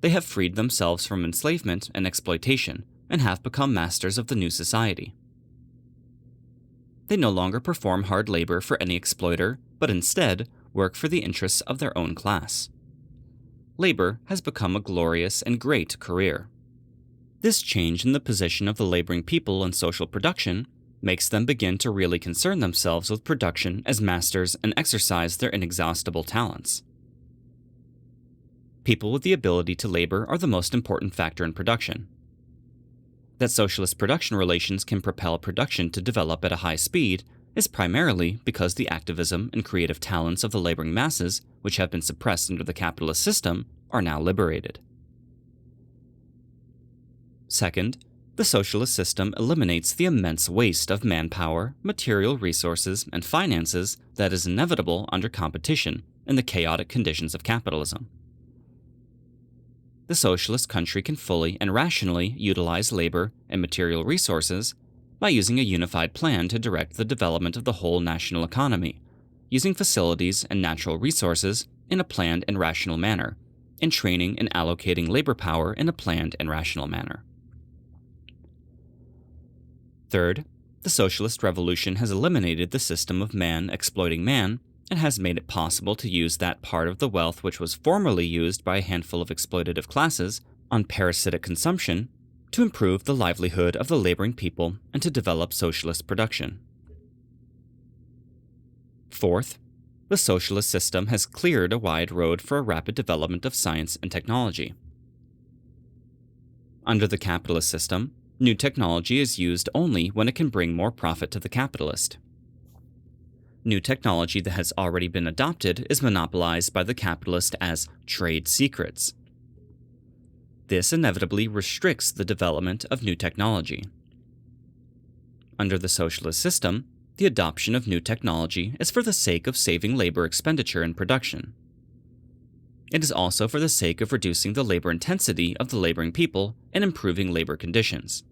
They have freed themselves from enslavement and exploitation and have become masters of the new society. They no longer perform hard labor for any exploiter, but instead work for the interests of their own class. Labor has become a glorious and great career. This change in the position of the laboring people in social production makes them begin to really concern themselves with production as masters and exercise their inexhaustible talents. People with the ability to labor are the most important factor in production. That socialist production relations can propel production to develop at a high speed is primarily because the activism and creative talents of the laboring masses, which have been suppressed under the capitalist system, are now liberated. Second, the socialist system eliminates the immense waste of manpower, material resources, and finances that is inevitable under competition in the chaotic conditions of capitalism. The socialist country can fully and rationally utilize labor and material resources by using a unified plan to direct the development of the whole national economy, using facilities and natural resources in a planned and rational manner, and training and allocating labor power in a planned and rational manner. Third, the socialist revolution has eliminated the system of man exploiting man and has made it possible to use that part of the wealth which was formerly used by a handful of exploitative classes on parasitic consumption to improve the livelihood of the laboring people and to develop socialist production. Fourth, the socialist system has cleared a wide road for a rapid development of science and technology. Under the capitalist system, new technology is used only when it can bring more profit to the capitalist. New technology that has already been adopted is monopolized by the capitalist as trade secrets. This inevitably restricts the development of new technology. Under the socialist system, the adoption of new technology is for the sake of saving labor expenditure in production. It is also for the sake of reducing the labor intensity of the laboring people and improving labor conditions.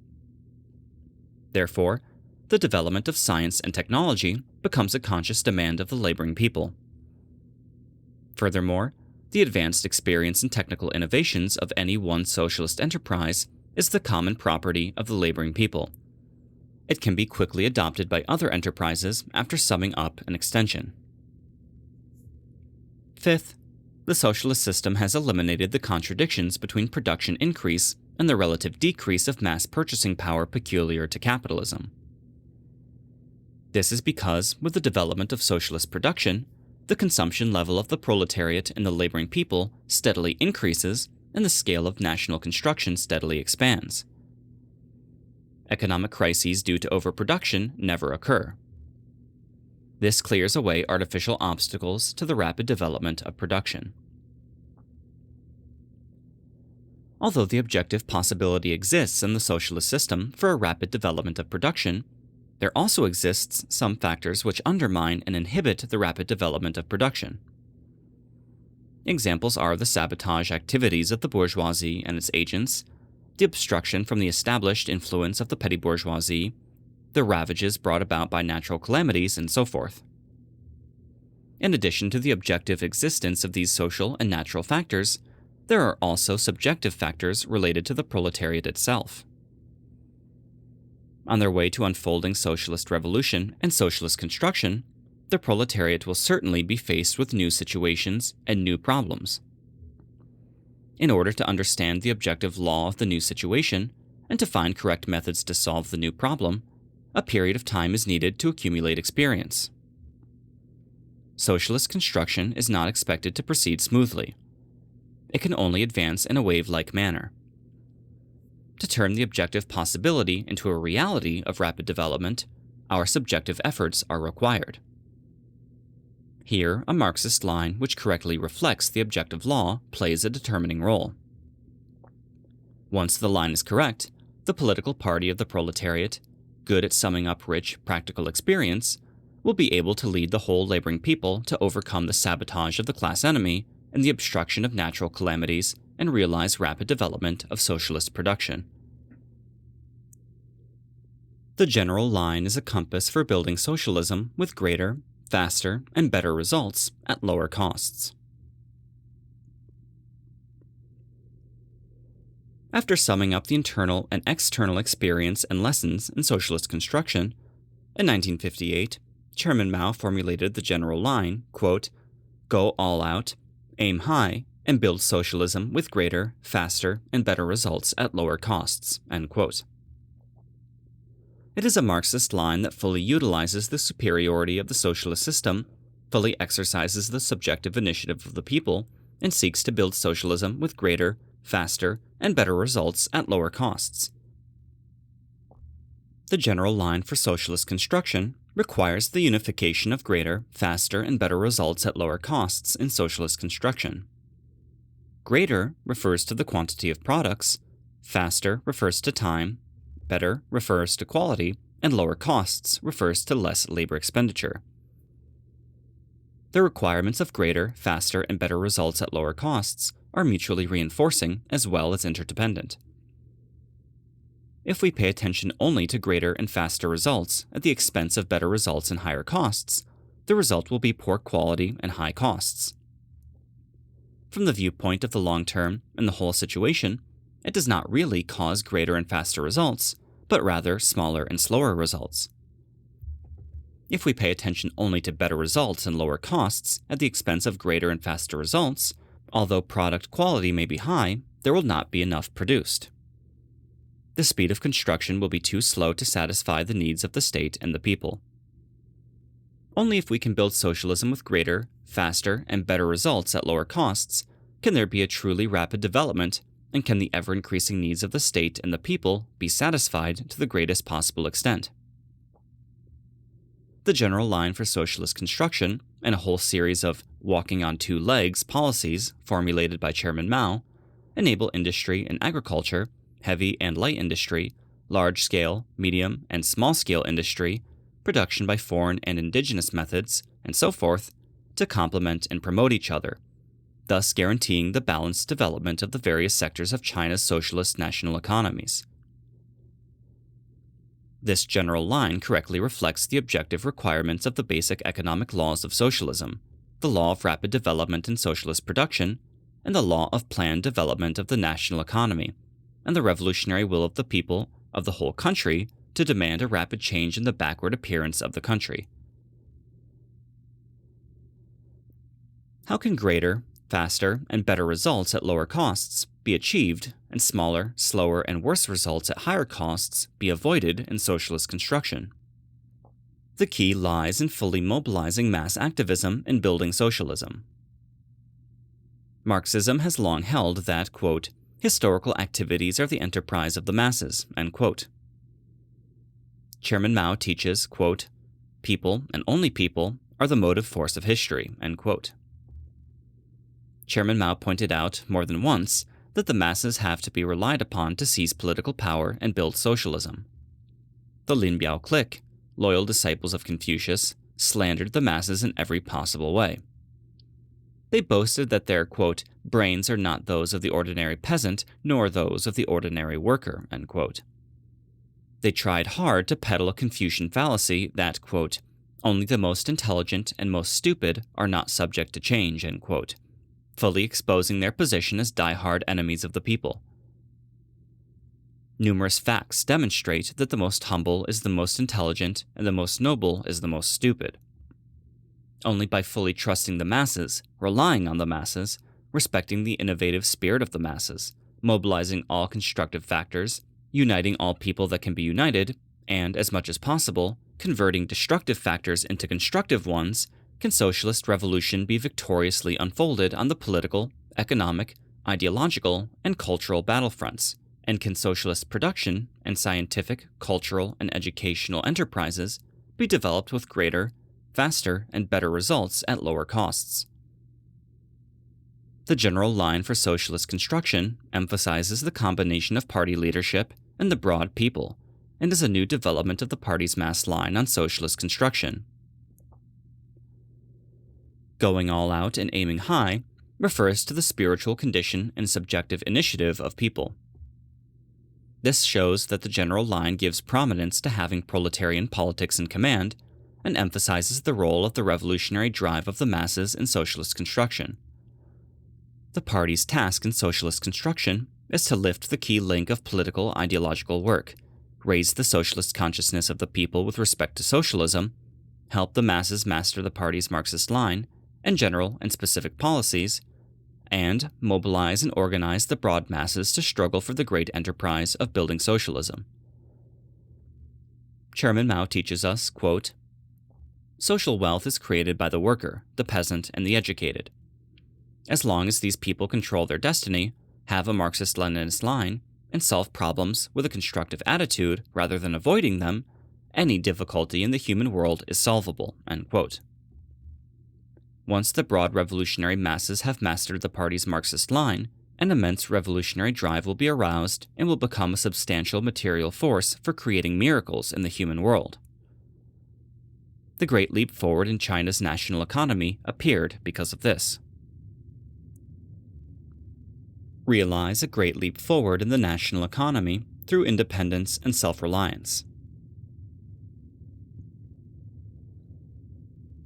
Therefore, the development of science and technology becomes a conscious demand of the laboring people. Furthermore, the advanced experience and technical innovations of any one socialist enterprise is the common property of the laboring people. It can be quickly adopted by other enterprises after summing up an extension. Fifth, the socialist system has eliminated the contradictions between production increase and the relative decrease of mass purchasing power peculiar to capitalism. This is because, with the development of socialist production, the consumption level of the proletariat and the laboring people steadily increases and the scale of national construction steadily expands. Economic crises due to overproduction never occur. This clears away artificial obstacles to the rapid development of production. Although the objective possibility exists in the socialist system for a rapid development of production, there also exists some factors which undermine and inhibit the rapid development of production. Examples are the sabotage activities of the bourgeoisie and its agents, the obstruction from the established influence of the petty bourgeoisie, the ravages brought about by natural calamities, and so forth. In addition to the objective existence of these social and natural factors, there are also subjective factors related to the proletariat itself. On their way to unfolding socialist revolution and socialist construction, the proletariat will certainly be faced with new situations and new problems. In order to understand the objective law of the new situation and to find correct methods to solve the new problem, a period of time is needed to accumulate experience. Socialist construction is not expected to proceed smoothly. It can only advance in a wave-like manner. To turn the objective possibility into a reality of rapid development, our subjective efforts are required. Here, a Marxist line which correctly reflects the objective law plays a determining role. Once the line is correct, the political party of the proletariat, good at summing up rich, practical experience, will be able to lead the whole laboring people to overcome the sabotage of the class enemy and the obstruction of natural calamities and realize rapid development of socialist production. The general line is a compass for building socialism with greater, faster, and better results at lower costs. After summing up the internal and external experience and lessons in socialist construction, in 1958, Chairman Mao formulated the general line, quote, "Go all out, aim high, and build socialism with greater, faster, and better results at lower costs," end quote. It is a Marxist line that fully utilizes the superiority of the socialist system, fully exercises the subjective initiative of the people, and seeks to build socialism with greater, faster, and better results at lower costs. The general line for socialist construction requires the unification of greater, faster, and better results at lower costs in socialist construction. Greater refers to the quantity of products, faster refers to time, better refers to quality, and lower costs refers to less labor expenditure. The requirements of greater, faster, and better results at lower costs are mutually reinforcing as well as interdependent. If we pay attention only to greater and faster results at the expense of better results and higher costs, the result will be poor quality and high costs. From the viewpoint of the long term and the whole situation, it does not really cause greater and faster results, but rather smaller and slower results. If we pay attention only to better results and lower costs at the expense of greater and faster results, although product quality may be high, there will not be enough produced. The speed of construction will be too slow to satisfy the needs of the state and the people. Only if we can build socialism with greater, faster, and better results at lower costs can there be a truly rapid development, and can the ever-increasing needs of the state and the people be satisfied to the greatest possible extent. The general line for socialist construction, and a whole series of walking on two legs policies formulated by Chairman Mao, enable industry and agriculture, heavy and light industry, large-scale, medium, and small-scale industry, production by foreign and indigenous methods, and so forth, to complement and promote each other, thus guaranteeing the balanced development of the various sectors of China's socialist national economies. This general line correctly reflects the objective requirements of the basic economic laws of socialism, the law of rapid development in socialist production, and the law of planned development of the national economy, and the revolutionary will of the people of the whole country to demand a rapid change in the backward appearance of the country. How can greater, faster, and better results at lower costs be achieved, and smaller, slower, and worse results at higher costs be avoided in socialist construction? The key lies in fully mobilizing mass activism in building socialism. Marxism has long held that, quote, historical activities are the enterprise of the masses, end quote. Chairman Mao teaches, quote, people, and only people, are the motive force of history, end quote. Chairman Mao pointed out more than once that the masses have to be relied upon to seize political power and build socialism. The Lin Biao clique, loyal disciples of Confucius, slandered the masses in every possible way. They boasted that their, quote, brains are not those of the ordinary peasant, nor those of the ordinary worker, end quote. They tried hard to peddle a Confucian fallacy that, quote, only the most intelligent and most stupid are not subject to change, end quote, fully exposing their position as die-hard enemies of the people. Numerous facts demonstrate that the most humble is the most intelligent and the most noble is the most stupid. Only by fully trusting the masses, relying on the masses, respecting the innovative spirit of the masses, mobilizing all constructive factors, uniting all people that can be united, and, as much as possible, converting destructive factors into constructive ones, can socialist revolution be victoriously unfolded on the political, economic, ideological, and cultural battlefronts, and can socialist production and scientific, cultural, and educational enterprises be developed with greater, faster, and better results at lower costs. The general line for socialist construction emphasizes the combination of party leadership and the broad people, and is a new development of the party's mass line on socialist construction. Going all out and aiming high refers to the spiritual condition and subjective initiative of people. This shows that the general line gives prominence to having proletarian politics in command, and emphasizes the role of the revolutionary drive of the masses in socialist construction. The party's task in socialist construction is to lift the key link of political ideological work, raise the socialist consciousness of the people with respect to socialism, help the masses master the party's Marxist line and general and specific policies, and mobilize and organize the broad masses to struggle for the great enterprise of building socialism. Chairman Mao teaches us, quote, social wealth is created by the worker, the peasant, and the educated. As long as these people control their destiny, have a Marxist-Leninist line, and solve problems with a constructive attitude rather than avoiding them, any difficulty in the human world is solvable, end quote. Once the broad revolutionary masses have mastered the party's Marxist line, an immense revolutionary drive will be aroused and will become a substantial material force for creating miracles in the human world. The great leap forward in China's national economy appeared because of this. Realize a great leap forward in the national economy through independence and self-reliance.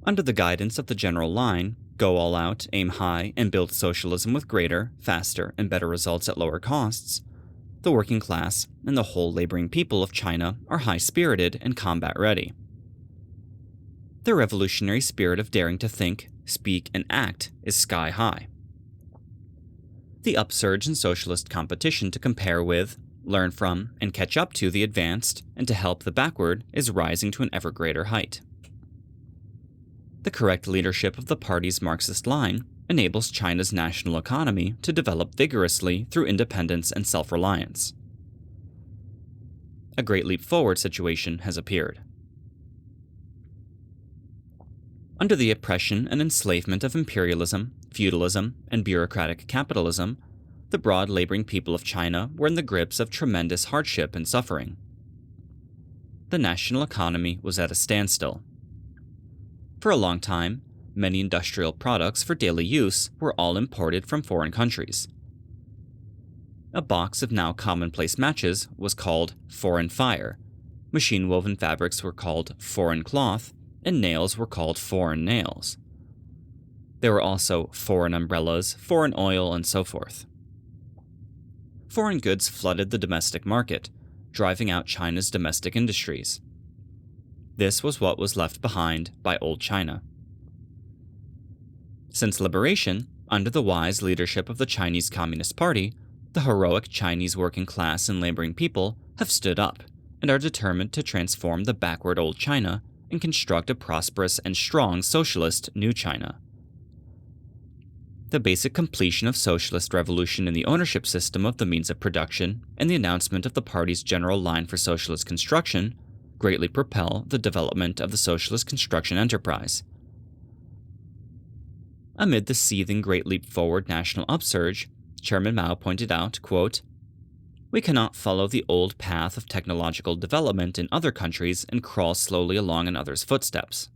Under the guidance of the general line, go all out, aim high, and build socialism with greater, faster, and better results at lower costs, the working class and the whole laboring people of China are high-spirited and combat-ready. Their revolutionary spirit of daring to think, speak, and act is sky-high. The upsurge in socialist competition to compare with, learn from, and catch up to the advanced, and to help the backward is rising to an ever greater height. The correct leadership of the party's Marxist line enables China's national economy to develop vigorously through independence and self-reliance. A great leap forward situation has appeared. Under the oppression and enslavement of imperialism, feudalism, and bureaucratic capitalism, the broad laboring people of China were in the grips of tremendous hardship and suffering. The national economy was at a standstill. For a long time, many industrial products for daily use were all imported from foreign countries. A box of now commonplace matches was called foreign fire, machine-woven fabrics were called foreign cloth, and nails were called foreign nails. There were also foreign umbrellas, foreign oil, and so forth. Foreign goods flooded the domestic market, driving out China's domestic industries. This was what was left behind by old China. Since liberation, under the wise leadership of the Chinese Communist Party, the heroic Chinese working class and laboring people have stood up and are determined to transform the backward old China and construct a prosperous and strong socialist new China. The basic completion of socialist revolution in the ownership system of the means of production and the announcement of the party's general line for socialist construction greatly propel the development of the socialist construction enterprise. Amid the seething Great Leap Forward national upsurge, Chairman Mao pointed out, quote, "We cannot follow the old path of technological development in other countries and crawl slowly along in others' footsteps.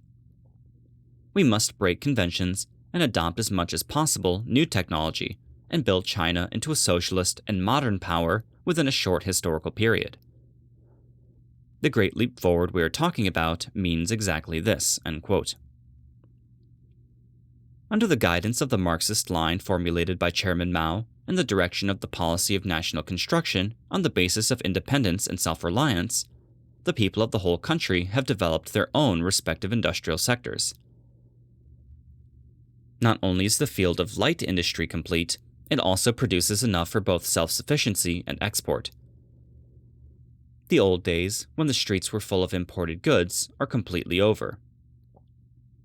We must break conventions and adopt as much as possible new technology and build China into a socialist and modern power within a short historical period. The Great Leap Forward we are talking about means exactly this," end quote. Under the guidance of the Marxist line formulated by Chairman Mao and the direction of the policy of national construction on the basis of independence and self-reliance, the people of the whole country have developed their own respective industrial sectors. Not only is the field of light industry complete, it also produces enough for both self-sufficiency and export. The old days, when the streets were full of imported goods, are completely over.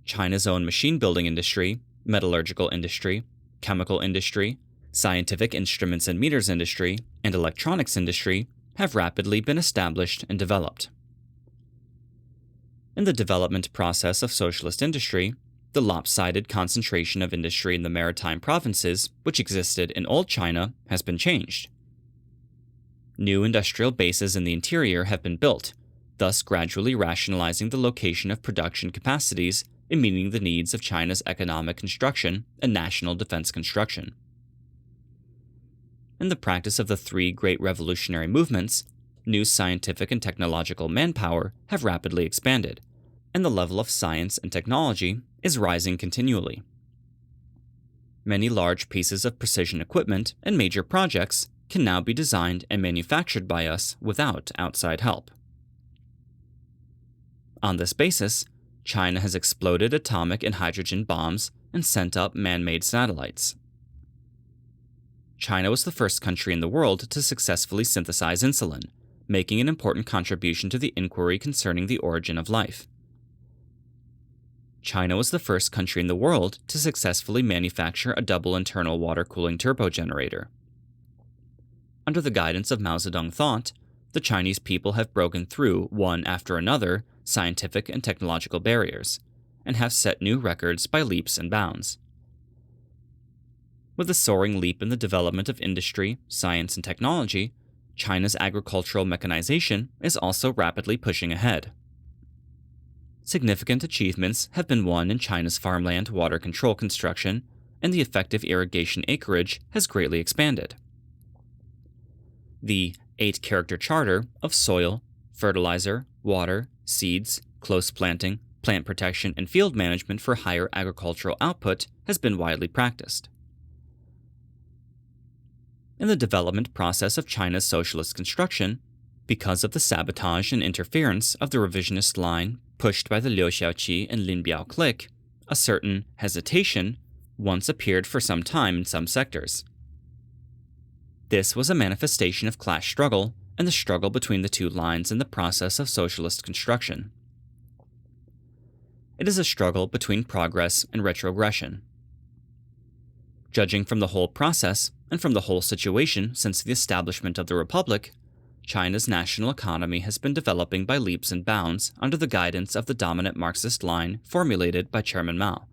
China's own machine-building industry, metallurgical industry, chemical industry, scientific instruments and meters industry, and electronics industry have rapidly been established and developed. In the development process of socialist industry, the lopsided concentration of industry in the maritime provinces, which existed in old China, has been changed. New industrial bases in the interior have been built, thus gradually rationalizing the location of production capacities and meeting the needs of China's economic construction and national defense construction. In the practice of the three great revolutionary movements, new scientific and technological manpower have rapidly expanded, and the level of science and technology is rising continually. Many large pieces of precision equipment and major projects can now be designed and manufactured by us without outside help. On this basis, China has exploded atomic and hydrogen bombs and sent up man-made satellites. China was the first country in the world to successfully synthesize insulin, making an important contribution to the inquiry concerning the origin of life. China was the first country in the world to successfully manufacture a double internal water cooling turbogenerator. Under the guidance of Mao Zedong thought, the Chinese people have broken through, one after another, scientific and technological barriers, and have set new records by leaps and bounds. With a soaring leap in the development of industry, science, and technology, China's agricultural mechanization is also rapidly pushing ahead. Significant achievements have been won in China's farmland water control construction, and the effective irrigation acreage has greatly expanded. The 8-character charter of soil, fertilizer, water, seeds, close planting, plant protection, and field management for higher agricultural output has been widely practiced. In the development process of China's socialist construction, because of the sabotage and interference of the revisionist line pushed by the Liu Shaoqi and Lin Biao clique, a certain hesitation once appeared for some time in some sectors. This was a manifestation of class struggle and the struggle between the two lines in the process of socialist construction. It is a struggle between progress and retrogression. Judging from the whole process and from the whole situation since the establishment of the Republic, China's national economy has been developing by leaps and bounds under the guidance of the dominant Marxist line formulated by Chairman Mao.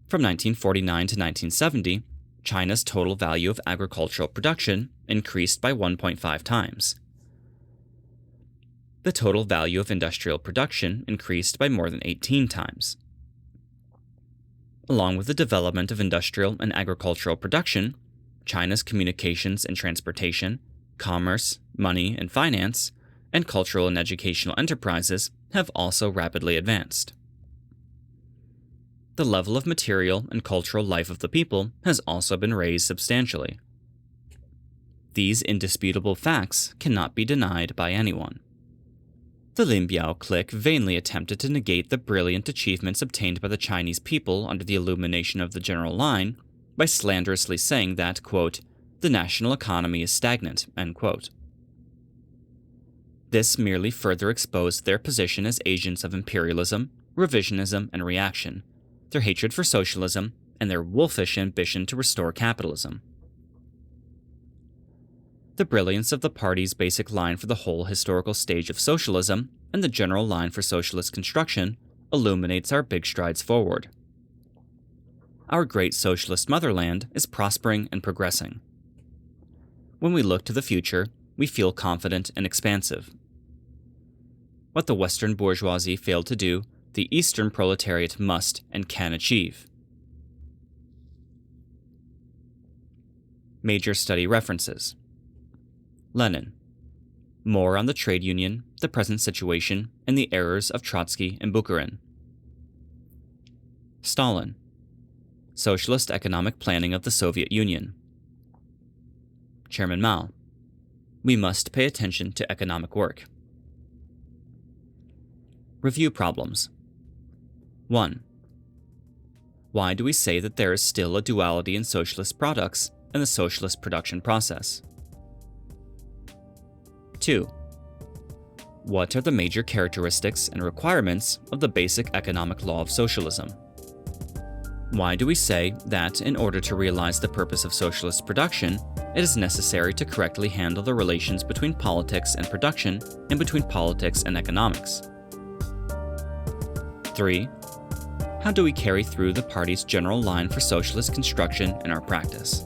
From 1949 to 1970, China's total value of agricultural production increased by 1.5 times. The total value of industrial production increased by more than 18 times. Along with the development of industrial and agricultural production, China's communications and transportation, commerce, money and finance, and cultural and educational enterprises have also rapidly advanced. The level of material and cultural life of the people has also been raised substantially. These indisputable facts cannot be denied by anyone. The Lin Biao clique vainly attempted to negate the brilliant achievements obtained by the Chinese people under the illumination of the general line by slanderously saying that, quote, the national economy is stagnant, end quote. This merely further exposed their position as agents of imperialism, revisionism, and reaction, their hatred for socialism, and their wolfish ambition to restore capitalism. The brilliance of the party's basic line for the whole historical stage of socialism and the general line for socialist construction illuminates our big strides forward. Our great socialist motherland is prospering and progressing. When we look to the future, we feel confident and expansive. What the Western bourgeoisie failed to do, the Eastern proletariat must and can achieve. Major study references: Lenin. More on the trade union, the present situation, and the errors of Trotsky and Bukharin. Stalin. Socialist economic planning of the Soviet Union. Chairman Mao. We must pay attention to economic work. Review problems. 1. Why do we say that there is still a duality in socialist products and the socialist production process? 2. What are the major characteristics and requirements of the basic economic law of socialism? Why do we say that, in order to realize the purpose of socialist production, it is necessary to correctly handle the relations between politics and production and between politics and economics? 3. How do we carry through the party's general line for socialist construction in our practice?